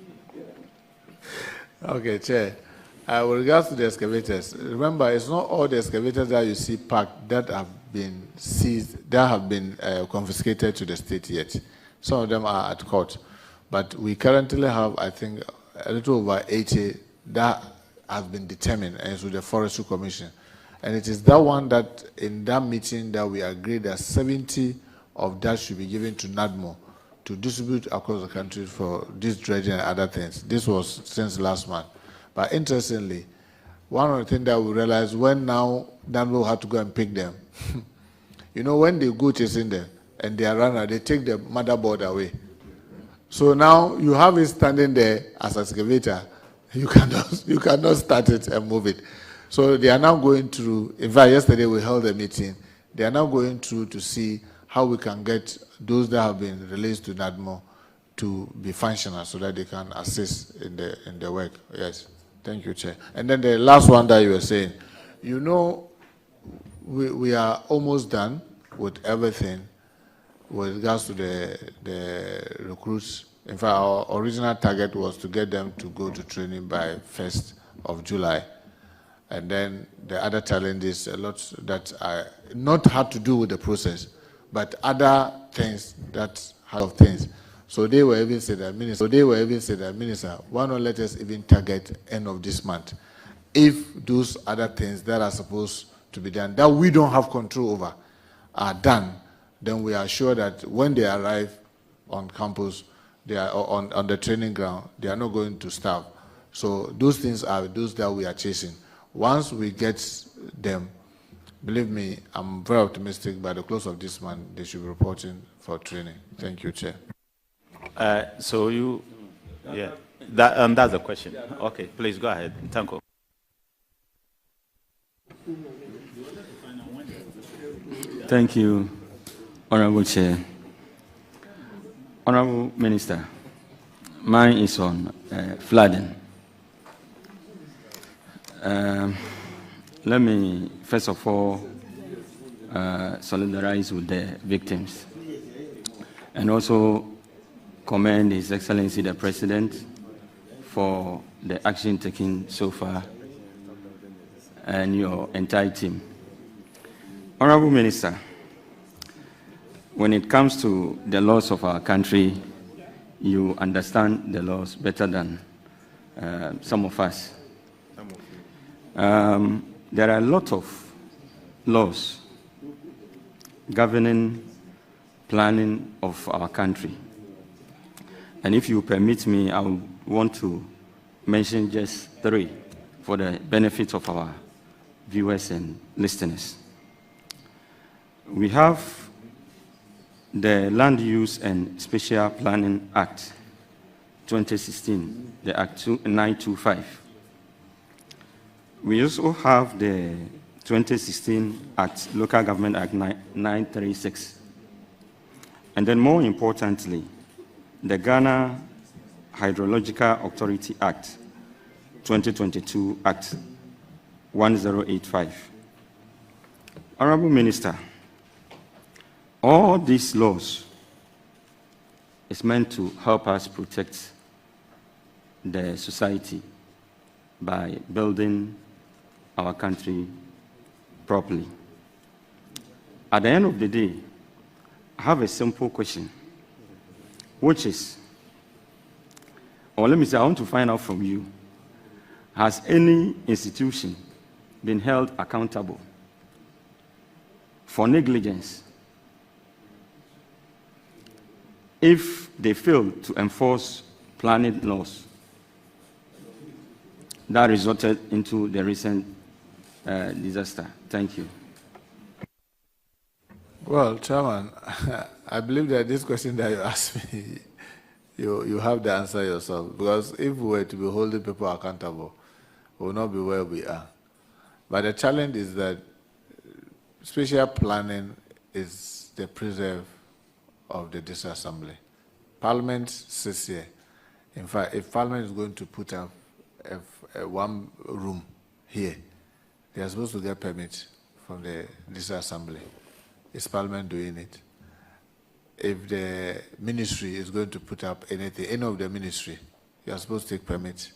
Okay, Chair. With regards to the excavators, remember, it's not all the excavators that you see parked that have been seized, that have been confiscated to the state yet. Some of them are at court. But we currently have, I think, a little over 80 that has been determined, and it's with the Forestry Commission. And it is that one that, in that meeting, that we agreed that 70 of that should be given to NADMO to distribute across the country for this dredging and other things. This was since last month. But interestingly, one of the things that we realized when now NADMO had to go and pick them, you know, when they go chasing them and they are runner, they take the motherboard away. So now you have it standing there as an excavator. You cannot start it and move it. So they are now going through, in fact, yesterday we held a meeting. They are now going through to see how we can get those that have been released to NADMO to be functional so that they can assist in the work. Yes. Thank you, Chair. And then the last one that you were saying, you know, we are almost done with everything with regards to the recruits. In fact, our original target was to get them to go to training by 1st of July. And then the other challenges, a lot that are not had to do with the process, but other things that have things. So they were even said that Minister, why not let us even target end of this month? If those other things that are supposed to be done, that we don't have control over, are done, then we are sure that when they arrive on campus, they are on the training ground, they are not going to starve. So those things are those that we are chasing. Once we get them, believe me, I'm very optimistic by the close of this month, they should be reporting for training. Thank you, Chair. So you, yeah, that's the question. Okay, please go ahead. Thank you. Thank you, Honorable Chair. Honorable Minister, mine is on flooding. Let me, first of all, solidarize with the victims and also commend His Excellency the President for the action taken so far and your entire team. Honorable Minister, when it comes to the laws of our country, you understand the laws better than some of us. There are a lot of laws governing planning of our country. And if you permit me, I want to mention just 3 for the benefit of our viewers and listeners. We have the Land Use and Spatial Planning Act 2016, the Act 925. We also have the 2016 Act, Local Government Act 936. And then more importantly, the Ghana Hydrological Authority Act 2022 Act 1085. Honorable Minister, all these laws is meant to help us protect the society by building our country properly. At the end of the day, I have a simple question, which is, or let me say, I want to find out from you, has any institution been held accountable for negligence if they fail to enforce planning laws that resulted into the recent disaster? Thank you. Well, Chairman, I believe that this question that you asked me, you have the answer yourself. Because if we were to be holding people accountable, we will not be where we are. But the challenge is that spatial planning is the preserve of the district assembly. Parliament sits here. In fact, if Parliament is going to put up one room here, they are supposed to get permit from the district assembly. Is Parliament doing it? If the ministry is going to put up anything, any of the ministry, you are supposed to take permit.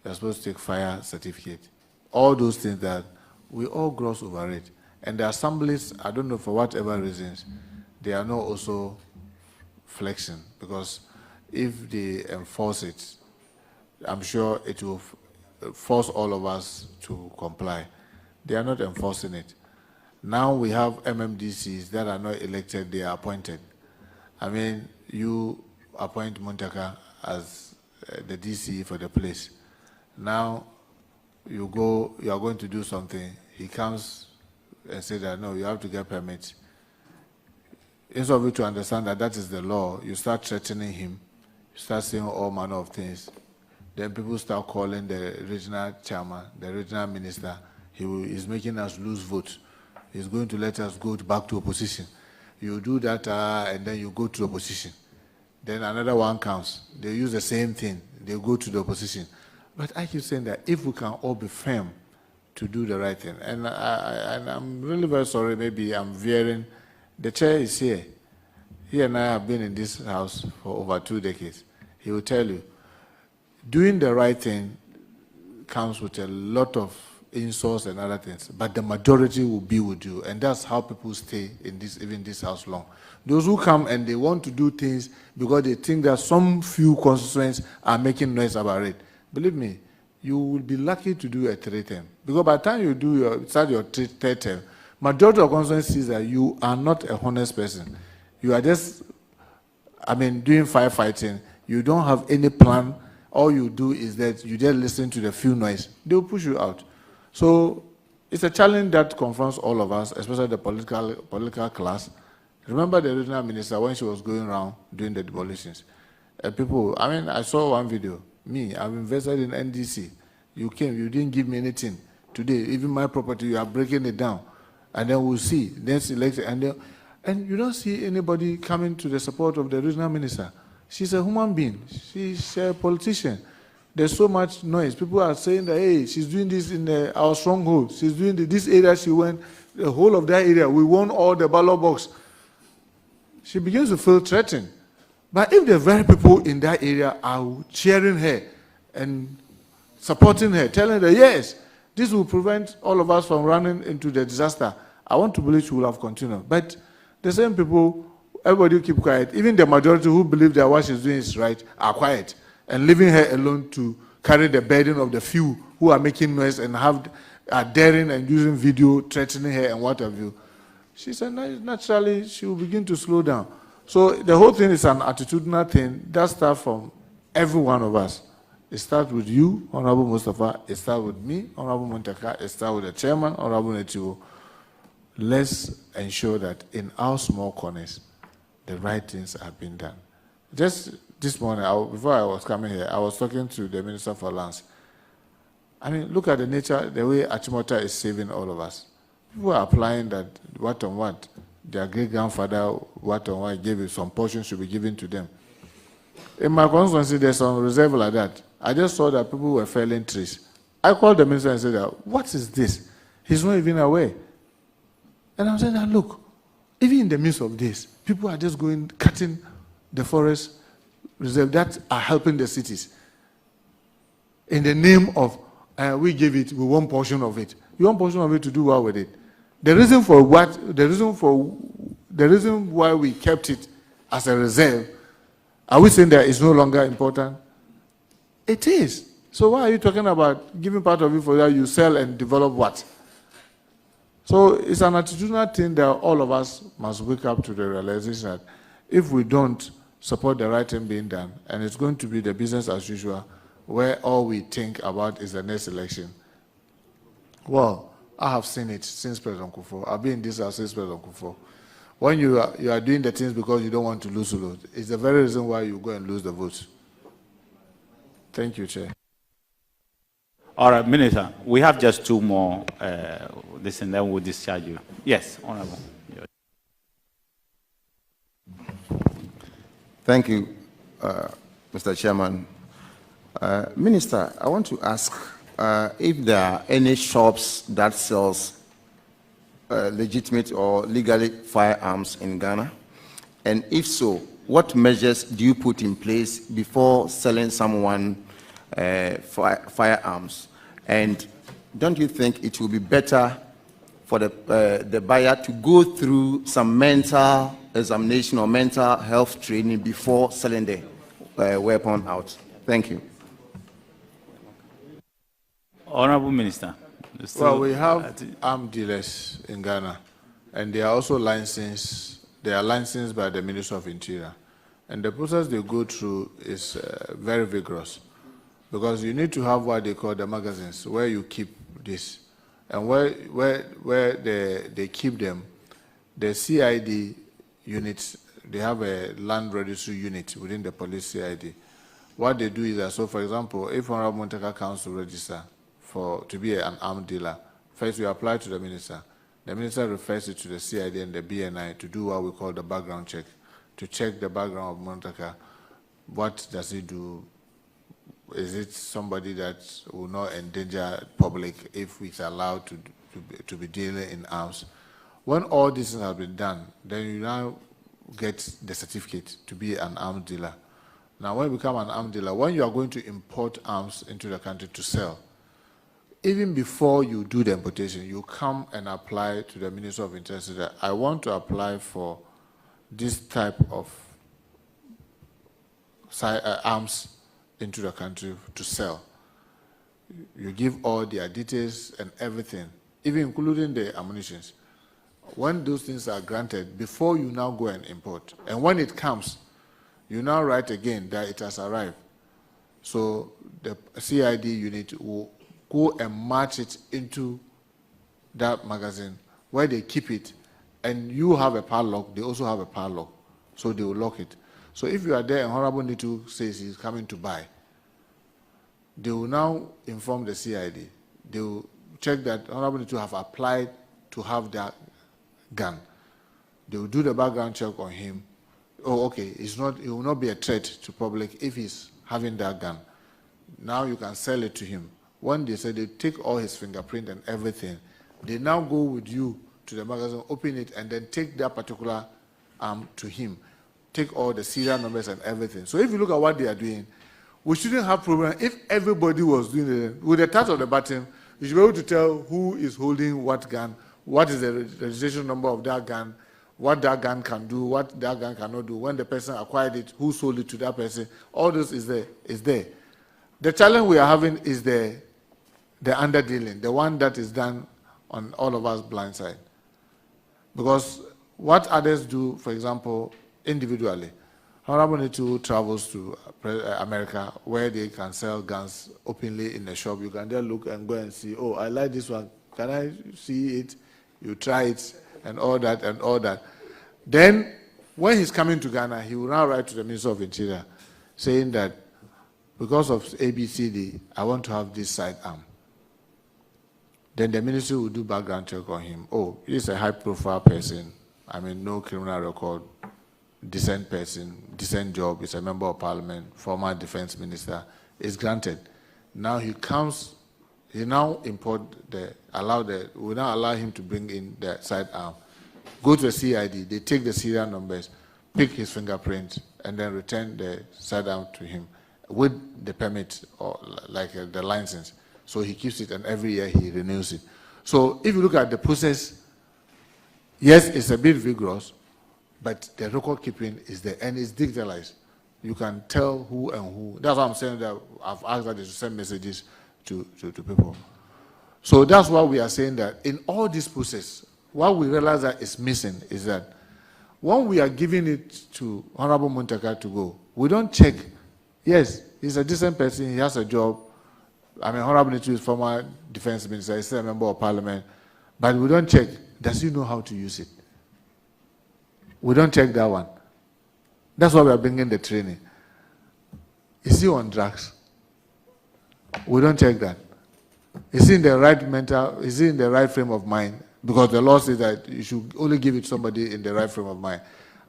You are supposed to take fire certificate. All those things that we all gloss over it. And the assemblies, I don't know for whatever reasons, they are not also flexing, because if they enforce it, I'm sure it will force all of us to comply. They are not enforcing it. Now we have MMDCs that are not elected, they are appointed. I mean, you appoint Muntaka as the DC for the place. Now you are going to do something. He comes and says that, no, you have to get permits. Instead of you to understand that that is the law, you start threatening him, you start saying all manner of things. Then people start calling the regional chairman, the regional minister. He's making us lose votes. He's going to let us go back to opposition. You do that and then you go to opposition. Then another one comes. They use the same thing. They go to the opposition. But I keep saying that if we can all be firm to do the right thing, and I'm really very sorry, maybe I'm veering. The chair is here. He and I have been in this house for over 2 decades. He will tell you, doing the right thing comes with a lot of insults and other things, but the majority will be with you, and that's how people stay in this, even this house long. Those who come and they want to do things because they think that some few constituents are making noise about it, believe me, you will be lucky to do a 3rd term, because by the time you start your 3rd term, majority of constituents sees that you are not a honest person. You are just, doing firefighting. You don't have any plan. All you do is that you just listen to the few noise. They will push you out. So it's a challenge that confronts all of us, especially the political class. Remember the regional minister when she was going around doing the demolitions. People, I saw one video. Me, I've invested in NDC. You came, you didn't give me anything. Today, even my property, you are breaking it down. And then we'll see. Then select it. And you don't see anybody coming to the support of the regional minister. She's a human being. She's a politician. There's so much noise. People are saying that, hey, she's doing this in our stronghold. She's doing this area she went, the whole of that area. We won all the ballot box. She begins to feel threatened. But if the very people in that area are cheering her and supporting her, telling her, yes, this will prevent all of us from running into the disaster, I want to believe she will have continued. But the same people, everybody keep quiet. Even the majority who believe that what she's doing is right are quiet and leaving her alone to carry the burden of the few who are making noise and are daring and using video, threatening her and what have you. She said naturally she will begin to slow down. So the whole thing is an attitudinal thing that starts from every one of us. It starts with you, Honorable Mustafa. It starts with me, Honorable Muntaka. It starts with the chairman, Honorable Netiwo. Let's ensure that in our small corners, the right things are being done. Just this morning, before I was coming here, I was talking to the Minister for Lands. Look at the nature, the way Achimota is saving all of us. People are applying that what on what, their great-grandfather, what on what, gave it, some portion should be given to them. In my constituency, there's some reserve like that. I just saw that people were felling trees. I called the minister and said, what is this? He's not even aware. And I'm saying that, look, even in the midst of this, people are just cutting the forest reserve that are helping the cities. In the name of, we want portion of it. You want portion of it to do what with it? The reason why we kept it as a reserve, are we saying that it's no longer important? It is. So why are you talking about giving part of it for that you sell and develop what? So it's an attitudinal thing that all of us must wake up to the realization that if we don't support the right thing being done, and it's going to be the business as usual, where all we think about is the next election. Well, I have seen it since President Kufuor. I've been in this house since President Kufuor. When you are doing the things because you don't want to lose the vote, it's the very reason why you go and lose the votes. Thank you, Chair. All right, Minister, we have just 2 more, and then we'll discharge you. Yes, Honorable. Thank you, Mr. Chairman. Minister, I want to ask if there are any shops that sells legitimate or legally firearms in Ghana, and if so, what measures do you put in place before selling someone firearms? And don't you think it will be better for the buyer to go through some mental examination or mental health training before selling the weapon out. Thank you. Honorable Minister. Well, we have armed dealers in Ghana, and they are also licensed. They are licensed by the Ministry of Interior, and the process they go through is very vigorous, because you need to have what they call the magazines where you keep this, and where they keep them. The CID units, they have a land registry unit within the police CID. What they do is that, so for example, if Honorable Montaka comes to register to be an armed dealer, first we apply to the minister. The minister refers it to the CID and the BNI to do what we call the background check, to check the background of Montaka. What does he do? Is it somebody that will not endanger public if it's allowed to be dealing in arms? When all this has been done, then you now get the certificate to be an armed dealer. Now, when you become an armed dealer, when you are going to import arms into the country to sell, even before you do the importation, you come and apply to the Ministry of Interior that I want to apply for this type of arms into the country to sell. You give all their details and everything, even including the ammunitions. When those things are granted, before you now go and import, and when it comes, you now write again that it has arrived. So the CID unit will go and march it into that magazine where they keep it, and you have a padlock, they also have a padlock, so they will lock it. So if you are there and Honorable Nitu says he's coming to buy, they will now inform the CID. They will check that Honorable Nitu have applied to have that gun. They will do the background check on him. Oh, okay, it will not be a threat to public if he's having that gun. Now you can sell it to him. When they say they take all his fingerprint and everything, they now go with you to the magazine, open it, and then take that particular arm to him. Take all the serial numbers and everything. So if you look at what they are doing, we shouldn't have problem if everybody was doing it. With the touch of the button, you should be able to tell who is holding what gun, what is the registration number of that gun, what that gun can do, what that gun cannot do, when the person acquired it, who sold it to that person. All this is there. The challenge we are having is the underdealing, the one that is done on all of us blind side. Because what others do, for example, individually, Honorable Nitu travels to America where they can sell guns openly in the shop. You can then look and go and see, oh, I like this one. Can I see it? You try it and all that and all that. Then when he's coming to Ghana, he will now write to the Minister of Interior saying that because of ABCD, I want to have this sidearm. Then the ministry will do background check on him. Oh, he's a high-profile person. I mean, no criminal record, decent person, decent job. He's a member of parliament, former defense minister. It's granted. Now he comes. He now we now allow him to bring in the sidearm. Go to the CID. They take the serial numbers, pick his fingerprint, and then return the sidearm to him with the permit or like the license. So he keeps it, and every year he renews it. So if you look at the process, yes, it's a bit vigorous, but the record keeping is there, and it's digitalized. You can tell who and who. That's why I'm saying that I've asked that they should send messages to people. So that's why we are saying that in all this process, what we realize that is missing is that when we are giving it to Honorable Montaka to go, we don't check. Yes, he's a decent person, he has a job. I mean, Honorable Nitu is former defense minister, he's still a member of parliament, but we don't check, does he know how to use it? We don't check that one. That's why we are bringing the training. Is he on drugs? We don't check that. Is he in the right frame of mind? Because the law says that you should only give it to somebody in the right frame of mind.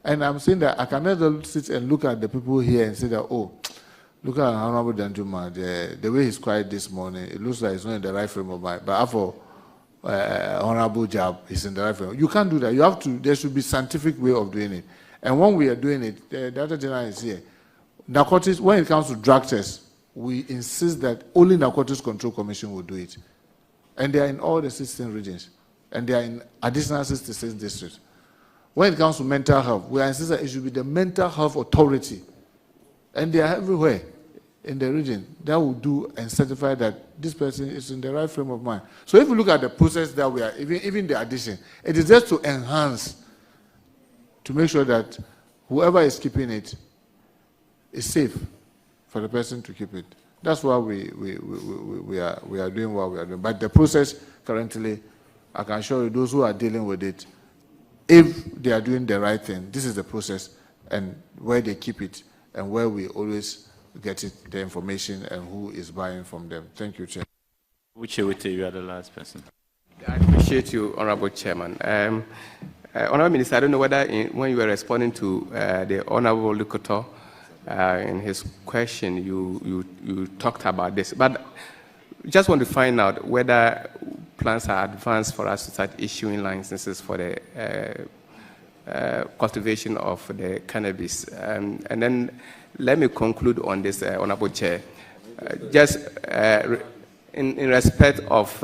And I'm saying that I cannot sit and look at the people here and say that, oh, look at Honorable Danjuma, the way he's quiet this morning, it looks like he's not in the right frame of mind. But for Honorable Jab, he's in the right frame. You can't do that. You have to, there should be scientific way of doing it. And when we are doing it, the Director General is here. Narcotics, when it comes to drug tests, we insist that only Narcotics Control Commission will do it. And they are in all the 16 regions. And they are in additional 66 districts. When it comes to mental health, we insist that it should be the mental health authority And they are everywhere in the region that will do and certify that this person is in the right frame of mind. So if you look at the process that we are, even the addition, it is just to enhance, to make sure that whoever is keeping it is safe for the person to keep it. That's why we are doing what we are doing. But the process currently, I can assure you, those who are dealing with it, if they are doing the right thing, this is the process and where they keep it and where we always get it, the information and who is buying from them. Thank you, Chair. You are the last person. I appreciate you, Honorable Chairman. Honorable Minister, I don't know whether when you were responding to the Honorable Lukoto in his question, you talked about this, but just want to find out whether plans are advanced for us to start issuing licenses for the cultivation of the cannabis. And then let me conclude on this, Honorable Chair. Just in respect of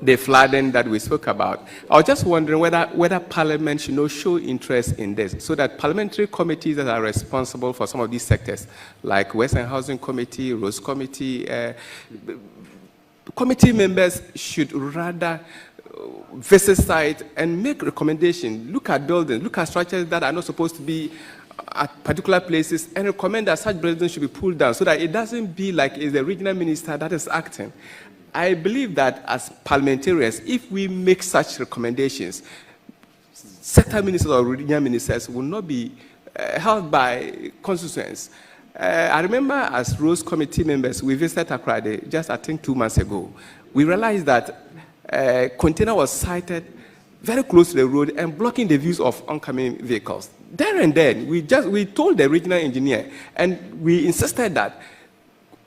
the flooding that we spoke about, I was just wondering whether Parliament should show interest in this, so that parliamentary committees that are responsible for some of these sectors, like Western Housing Committee, Rose Committee, committee members should rather visit site and make recommendations, look at buildings, look at structures that are not supposed to be at particular places, and recommend that such buildings should be pulled down, so that it doesn't be like it's the regional minister that is acting. I believe that as parliamentarians, if we make such recommendations, sector ministers or regional ministers will not be held by constituents. I remember as Rose Committee members, we visited Accra just I think 2 months ago. We realized that a container was sighted very close to the road and blocking the views of oncoming vehicles. There and then, we told the regional engineer, and we insisted that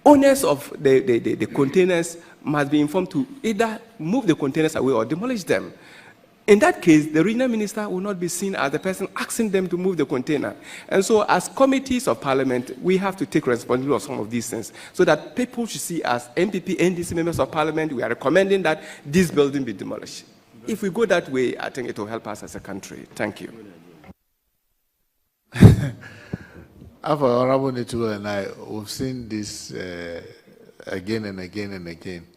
owners of the containers must be informed to either move the containers away or demolish them. In that case, the regional minister will not be seen as the person asking them to move the container. And so as committees of parliament, we have to take responsibility of some of these things, so that people should see as MPP, NDC members of parliament, we are recommending that this building be demolished. If we go that way, I think it will help us as a country. Thank you. After Honorable Netuo and I, we've seen this again and again and again.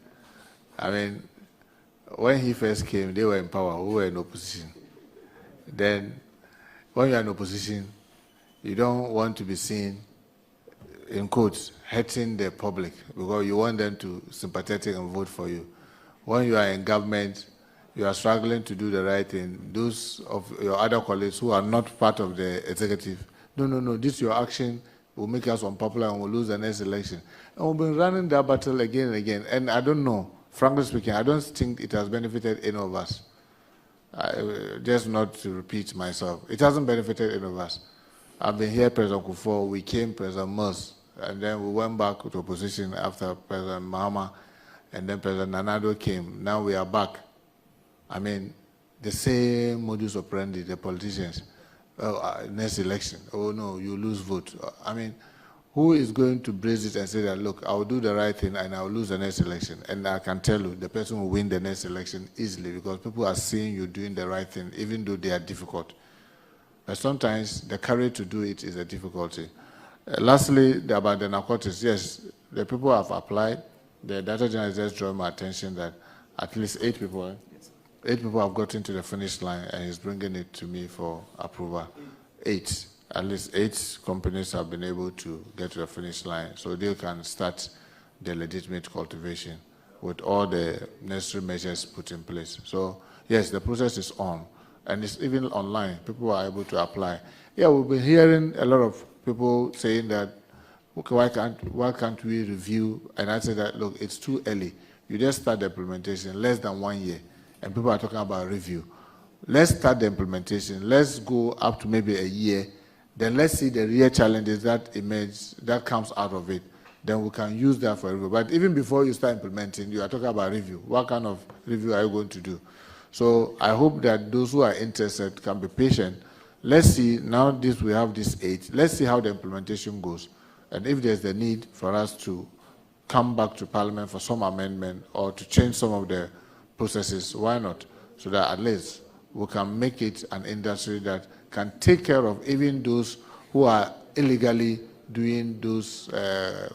I mean, when he first came, they were in power, we were in opposition. Then, when you're in opposition, you don't want to be seen, in quotes, hurting the public, because you want them to sympathetic and vote for you. When you are in government, you are struggling to do the right thing. Those of your other colleagues who are not part of the executive, no, this your action will make us unpopular and we'll lose the next election. And we've been running that battle again and again. And I don't know, frankly speaking, I don't think it has benefited any of us. Just not to repeat myself, it hasn't benefited any of us. I've been here, President Kufuor, we came, President Mers, and then we went back to opposition after President Mahama, and then President Nanado came. Now we are back. I mean, the same modus operandi, the politicians. Next election, oh no, you lose vote. I mean, who is going to brace it and say that, look, I'll do the right thing and I'll lose the next election? And I can tell you, the person will win the next election easily, because people are seeing you doing the right thing, even though they are difficult. But sometimes the courage to do it is a difficulty. Lastly, about the narcotics, yes, the people have applied. The Director General is just drawing my attention that at least 8 people, 8 people have gotten to the finish line, and he's bringing it to me for approval. 8. At least 8 companies have been able to get to the finish line, so they can start the legitimate cultivation with all the necessary measures put in place. So, yes, the process is on, and it's even online. People are able to apply. Yeah, we've been hearing a lot of people saying that, okay, why can't we review? And I say that, look, it's too early. You just start the implementation, less than 1 year. And people are talking about review. Let's start the implementation. Let's go up to maybe a year. Then let's see the real challenges that emerge, that comes out of it. Then we can use that for review. But even before you start implementing, you are talking about review. What kind of review are you going to do? So I hope that those who are interested can be patient. Let's see, now we have this 8. Let's see how the implementation goes. And if there's the need for us to come back to Parliament for some amendment or to change some of the processes, why not? So that at least we can make it an industry that can take care of even those who are illegally doing those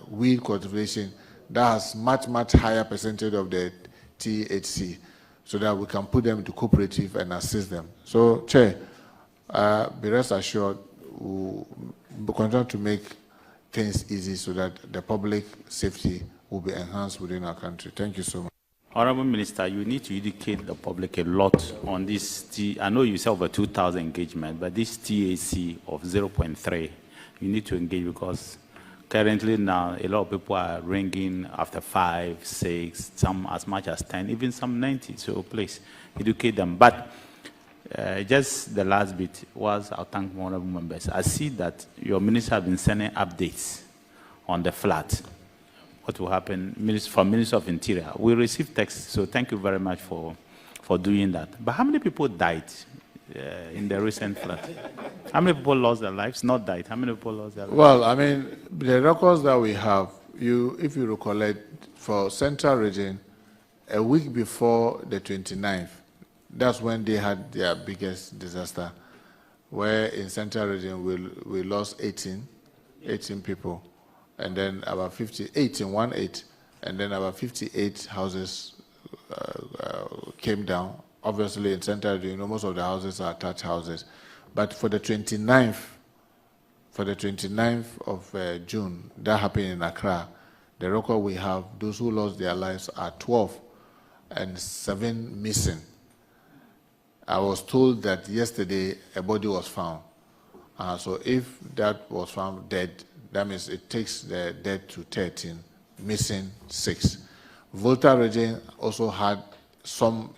weed cultivation that has much, much higher percentage of the THC, so that we can put them into cooperative and assist them. So, Chair, be rest assured, we'll continue to make things easy so that the public safety will be enhanced within our country. Thank you so much. Honorable Minister, you need to educate the public a lot on this. I know you said over 2,000 engagement, but this TAC of 0.3, you need to engage, because currently now a lot of people are ringing after 5, 6, some as much as 10, even some 90. So please educate them. But just the last bit was, I'll thank honorable members. I see that your minister has been sending updates on the flood. What will happen from Minister of Interior? We received text, so thank you very much for doing that. But how many people died in the recent flood? How many people lost their lives? Not died. How many people lost their lives? Well, I mean, the records that we have, if you recollect, for Central Region, a week before the 29th, that's when they had their biggest disaster, where in Central Region we lost 18 people. And then about 58 in 1/8, and then about 58 houses came down. Obviously, in Central, most of the houses are attached houses. But for the 29th of June, that happened in Accra. The record we have, those who lost their lives are 12, and 7 missing. I was told that yesterday a body was found. So if that was found dead, that means it takes the dead to 13, missing 6. Volta region also had some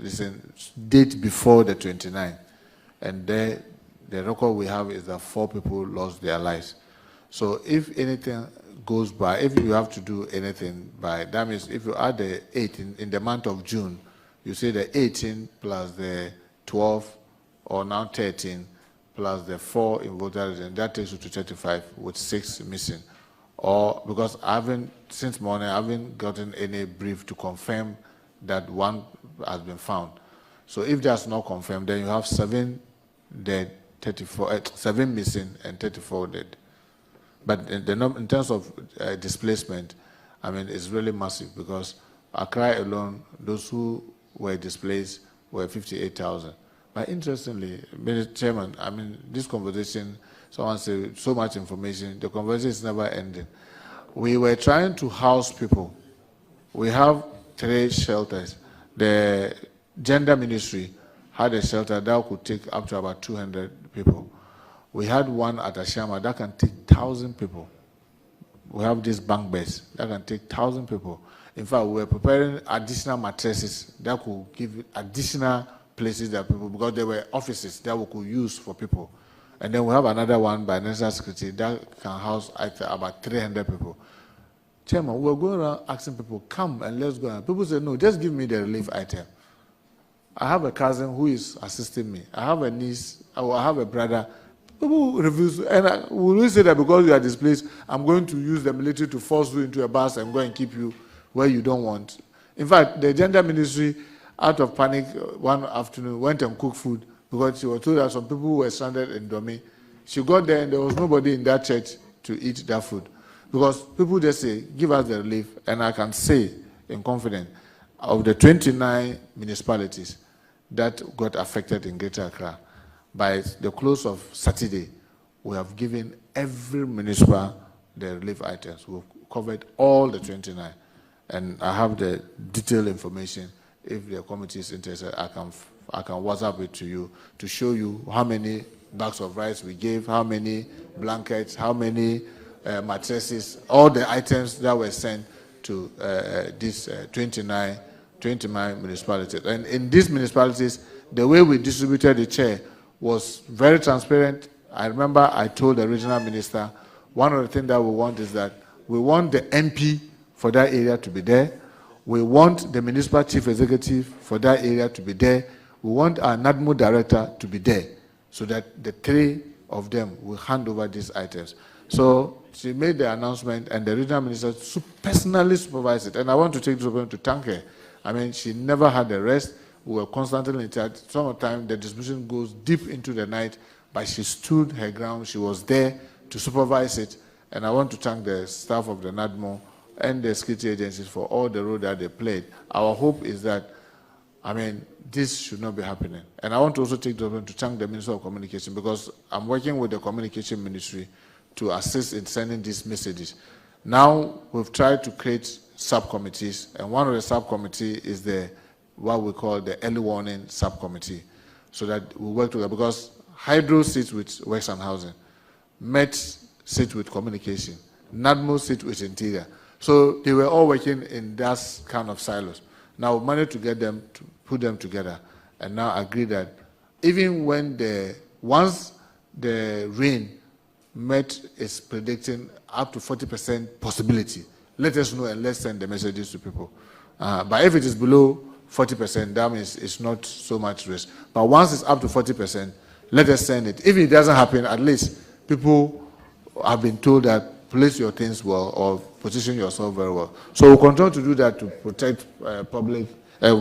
date before the 29th, and there the record we have is that 4 people lost their lives. So if anything goes by, if you have to do anything by, that means if you add the 18 in the month of June, you say the 18 plus the 12, or now 13, plus the 4 in Volta region, that takes you to 35 with 6 missing. Or because since morning, I haven't gotten any brief to confirm that 1 has been found. So if that's not confirmed, then you have 7 dead, 7 missing, and 34 dead. But in terms of displacement, I mean, it's really massive, because Accra alone, those who were displaced were 58,000. But interestingly, Mr. Chairman, I mean, this conversation, someone said so much information, the conversation is never ending. We were trying to house people. We have 3 shelters. The Gender Ministry had a shelter that could take up to about 200 people. We had one at Ashama that can take 1,000 people. We have this bank beds that can take 1,000 people. In fact, we were preparing additional mattresses that could give additional places that people, because there were offices that we could use for people. And then we have another one by National Security that can house about 300 people. Chairman, we're going around asking people, come and let's go. And people say, no, just give me the relief item. I have a cousin who is assisting me. I have a niece, or I have a brother. People refuse, and we will say that because you are displaced, I'm going to use the military to force you into a bus and go and keep you where you don't want. In fact, the Gender Ministry, out of panic, one afternoon, went and cooked food, because she was told that some people were stranded in Domi. She got there and there was nobody in that church to eat that food. Because people just say, give us the relief, and I can say in confidence, of the 29 municipalities that got affected in Greater Accra, by the close of Saturday, we have given every municipal the relief items. We've covered all the 29. And I have the detailed information. If the committee is interested, I can WhatsApp it to you to show you how many bags of rice we gave, how many blankets, how many mattresses, all the items that were sent to these 29 municipalities. And in these municipalities, the way we distributed the chair was very transparent. I remember I told the regional minister, one of the things that we want is that we want the MP for that area to be there. We want the municipal chief executive for that area to be there. We want our NADMO director to be there, so that the 3 of them will hand over these items. So she made the announcement, and the regional minister personally supervised it. And I want to take this opportunity to thank her. I mean, she never had a rest. We were constantly in charge. Some of the time, the distribution goes deep into the night, but she stood her ground. She was there to supervise it, And I want to thank the staff of the NADMO and the security agencies for all the role that they played. Our hope is that, this should not be happening. And I want to also take the opportunity to thank the Minister of Communication, because I'm working with the Communication Ministry to assist in sending these messages. Now, we've tried to create subcommittees, and one of the subcommittees is what we call the early warning subcommittee, so that we work together, because Hydro sits with Works and Housing, Met sits with Communication, NADMO sits with Interior. So they were all working in that kind of silos. Now we managed to get them to put them together, and now agree that even when once the rain, Met is predicting up to 40% possibility, let us know and let's send the messages to people. But if it is below 40%, that means it's not so much risk. But once it's up to 40%, let us send it. If it doesn't happen, at least people have been told that place your things well or position yourself very well. So we'll continue to do that to protect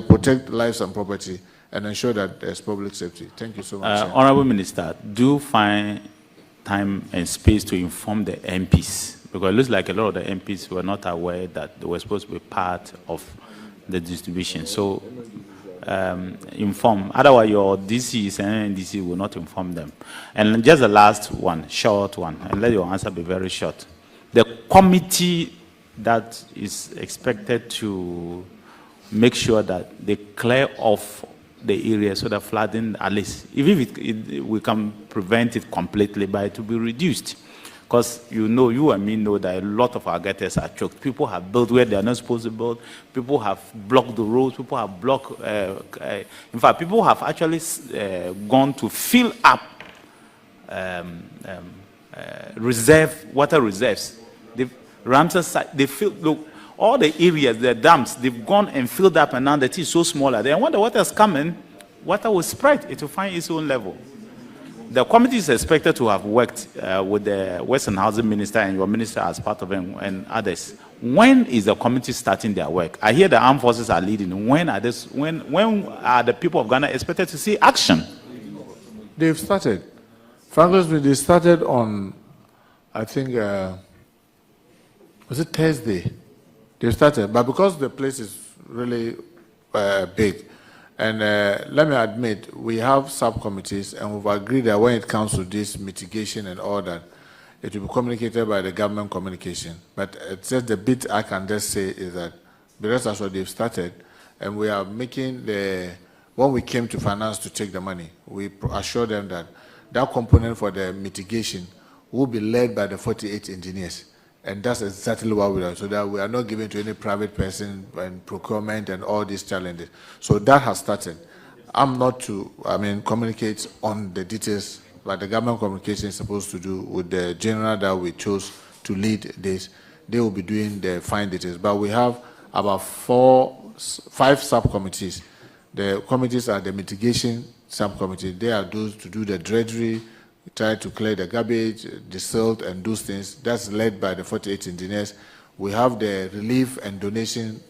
protect lives and property and ensure that there's public safety. Thank you so much. Honorable Minister, do find time and space to inform the MPs, because it looks like a lot of the MPs were not aware that they were supposed to be part of the distribution. So inform. Otherwise, your DCs and NDC will not inform them. And just the last one, short one, and let your answer be very short. The committee that is expected to make sure that they clear off the area so that flooding, at least, even we can prevent it completely, but it will be reduced. Because you and me know that a lot of our gutters are choked. People have built where they are not supposed to build. People have blocked the roads. People have blocked. In fact, people have actually gone to fill up water reserves. They filled. Look, all the areas, the dams, they've gone and filled up, and now the tea is so smaller. Then when the water is coming, water will spread. It will find its own level. The committee is expected to have worked with the Western Housing Minister and your minister as part of it and others. When is the committee starting their work? I hear the armed forces are leading. When are the people of Ghana expected to see action? They've started. Frankly, they started on, I think, was it Thursday? They started, but because the place is really big, and let me admit, we have subcommittees, and we've agreed that when it comes to this mitigation and all that, it will be communicated by the government communication. But it's just the bit I can just say is that the rest of what they've started, and we are making when we came to finance to take the money, we assured them that that component for the mitigation will be led by the 48 engineers. And that's exactly what we are, so that we are not giving to any private person and procurement and all these challenges. So that has started. I'm not to, communicate on the details, but the government communication is supposed to do with the general that we chose to lead this. They will be doing the fine details. But we have about 5 subcommittees. The committees are the mitigation subcommittee. They are those to do the dredgery, try to clear the garbage, the silt, and those things. That's led by the 48 engineers. We have the relief and donation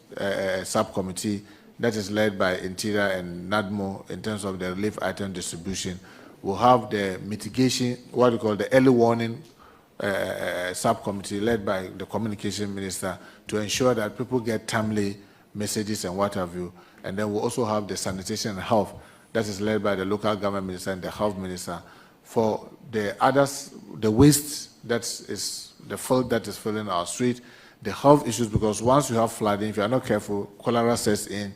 subcommittee that is led by Interior and NADMO in terms of the relief item distribution. We'll have the mitigation, what we call the early warning subcommittee led by the Communication Minister to ensure that people get timely messages and what have you. And then we'll also have the sanitation and health that is led by the local government minister and the health minister. For the others, the waste that is the filth that is filling our street, the health issues, because once you have flooding, if you are not careful, cholera sets in,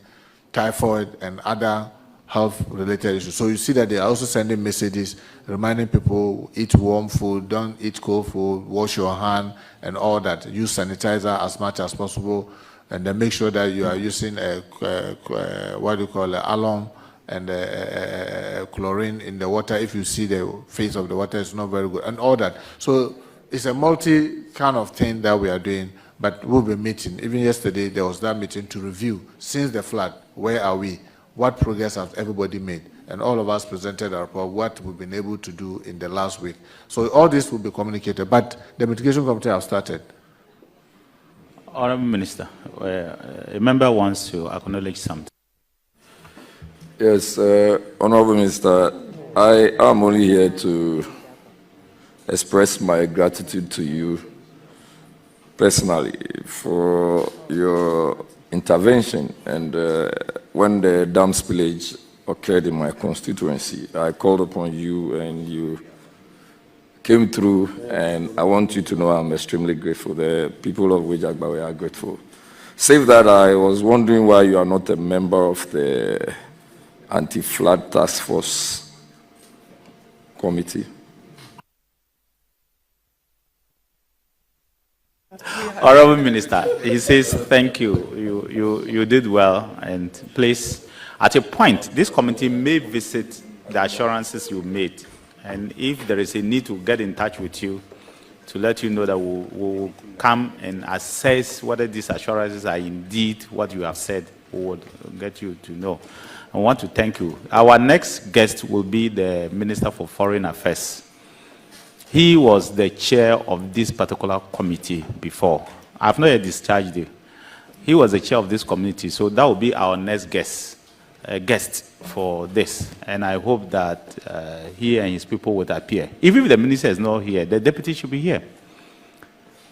typhoid, and other health-related issues. So you see that they are also sending messages reminding people, eat warm food, don't eat cold food, wash your hand, and all that. Use sanitizer as much as possible, and then make sure that you are using what do you call alum and chlorine in the water. If you see the face of the water is not very good, and all that. So it's a multi kind of thing that we are doing, but we'll be meeting. Even yesterday, there was that meeting to review, since the flood, where are we? What progress has everybody made? And all of us presented a report, what we've been able to do in the last week. So all this will be communicated, but the mitigation committee have started. Honourable Minister, a member wants to acknowledge something. Yes, Honourable Minister, I am only here to express my gratitude to you personally for your intervention. And when the dam spillage occurred in my constituency, I called upon you and you came through, and I want you to know I'm extremely grateful. The people of Wejagbawe are grateful. Save that, I was wondering why you are not a member of the Anti-Flood Task Force Committee. Honorable Minister, he says, thank you. You did well. And please, at a point, this committee may visit the assurances you made. And if there is a need to get in touch with you to let you know that we will come and assess whether these assurances are indeed what you have said, we would get you to know. I want to thank you. Our next guest will be the Minister for Foreign Affairs. He was the chair of this particular committee before. I have not yet discharged him. He was the chair of this committee, so that will be our next guest for this. And I hope that he and his people would appear. Even if the minister is not here, the deputy should be here.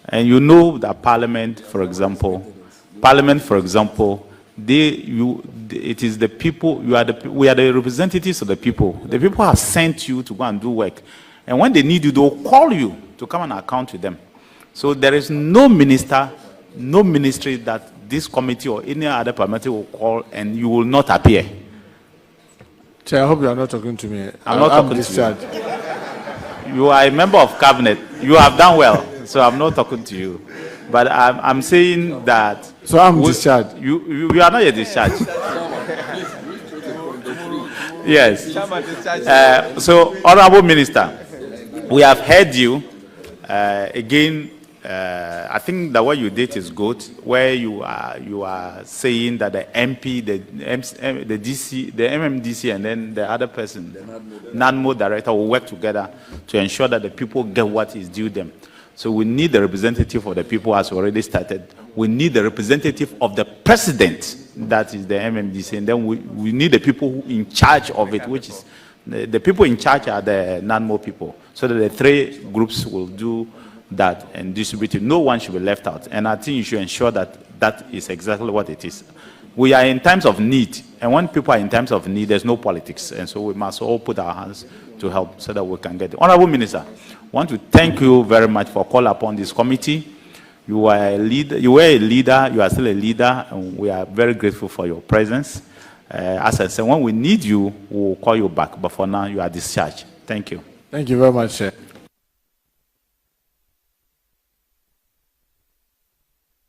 And you know that Parliament, for example, it is the people, we are the representatives of the people. The people have sent you to go and do work. And when they need you, they'll call you to come and account to them. So there is no minister, no ministry that this committee or any other parliamentary will call and you will not appear. Chair, I hope you are not talking to me. I'm not talking to you. You are a member of cabinet. You have done well, so I'm not talking to you. But I'm saying that... So I'm discharged. You are not yet discharged. Yes. So, Honorable Minister, we have heard you. Again, I think that what you did is good, where you are saying that the MP, the DC, the MMDC, and then the other person, the NANMO director, will work together to ensure that the people get what is due them. So we need the representative of the people, as already started. We need the representative of the president, that is the MMDC, and then we need the people who in charge of it, which is the people in charge are the NANMO people, so that the three groups will do that and distribute it. No one should be left out. And I think you should ensure that that is exactly what it is. We are in times of need, and when people are in times of need, there's no politics. And so we must all put our hands to help so that we can get it. Honorable Minister, I want to thank you very much for calling upon this committee. You are a leader, you were a leader, you are still a leader, and we are very grateful for your presence. As I said, when we need you, we'll call you back. But for now, you are discharged. Thank you. Thank you very much, sir.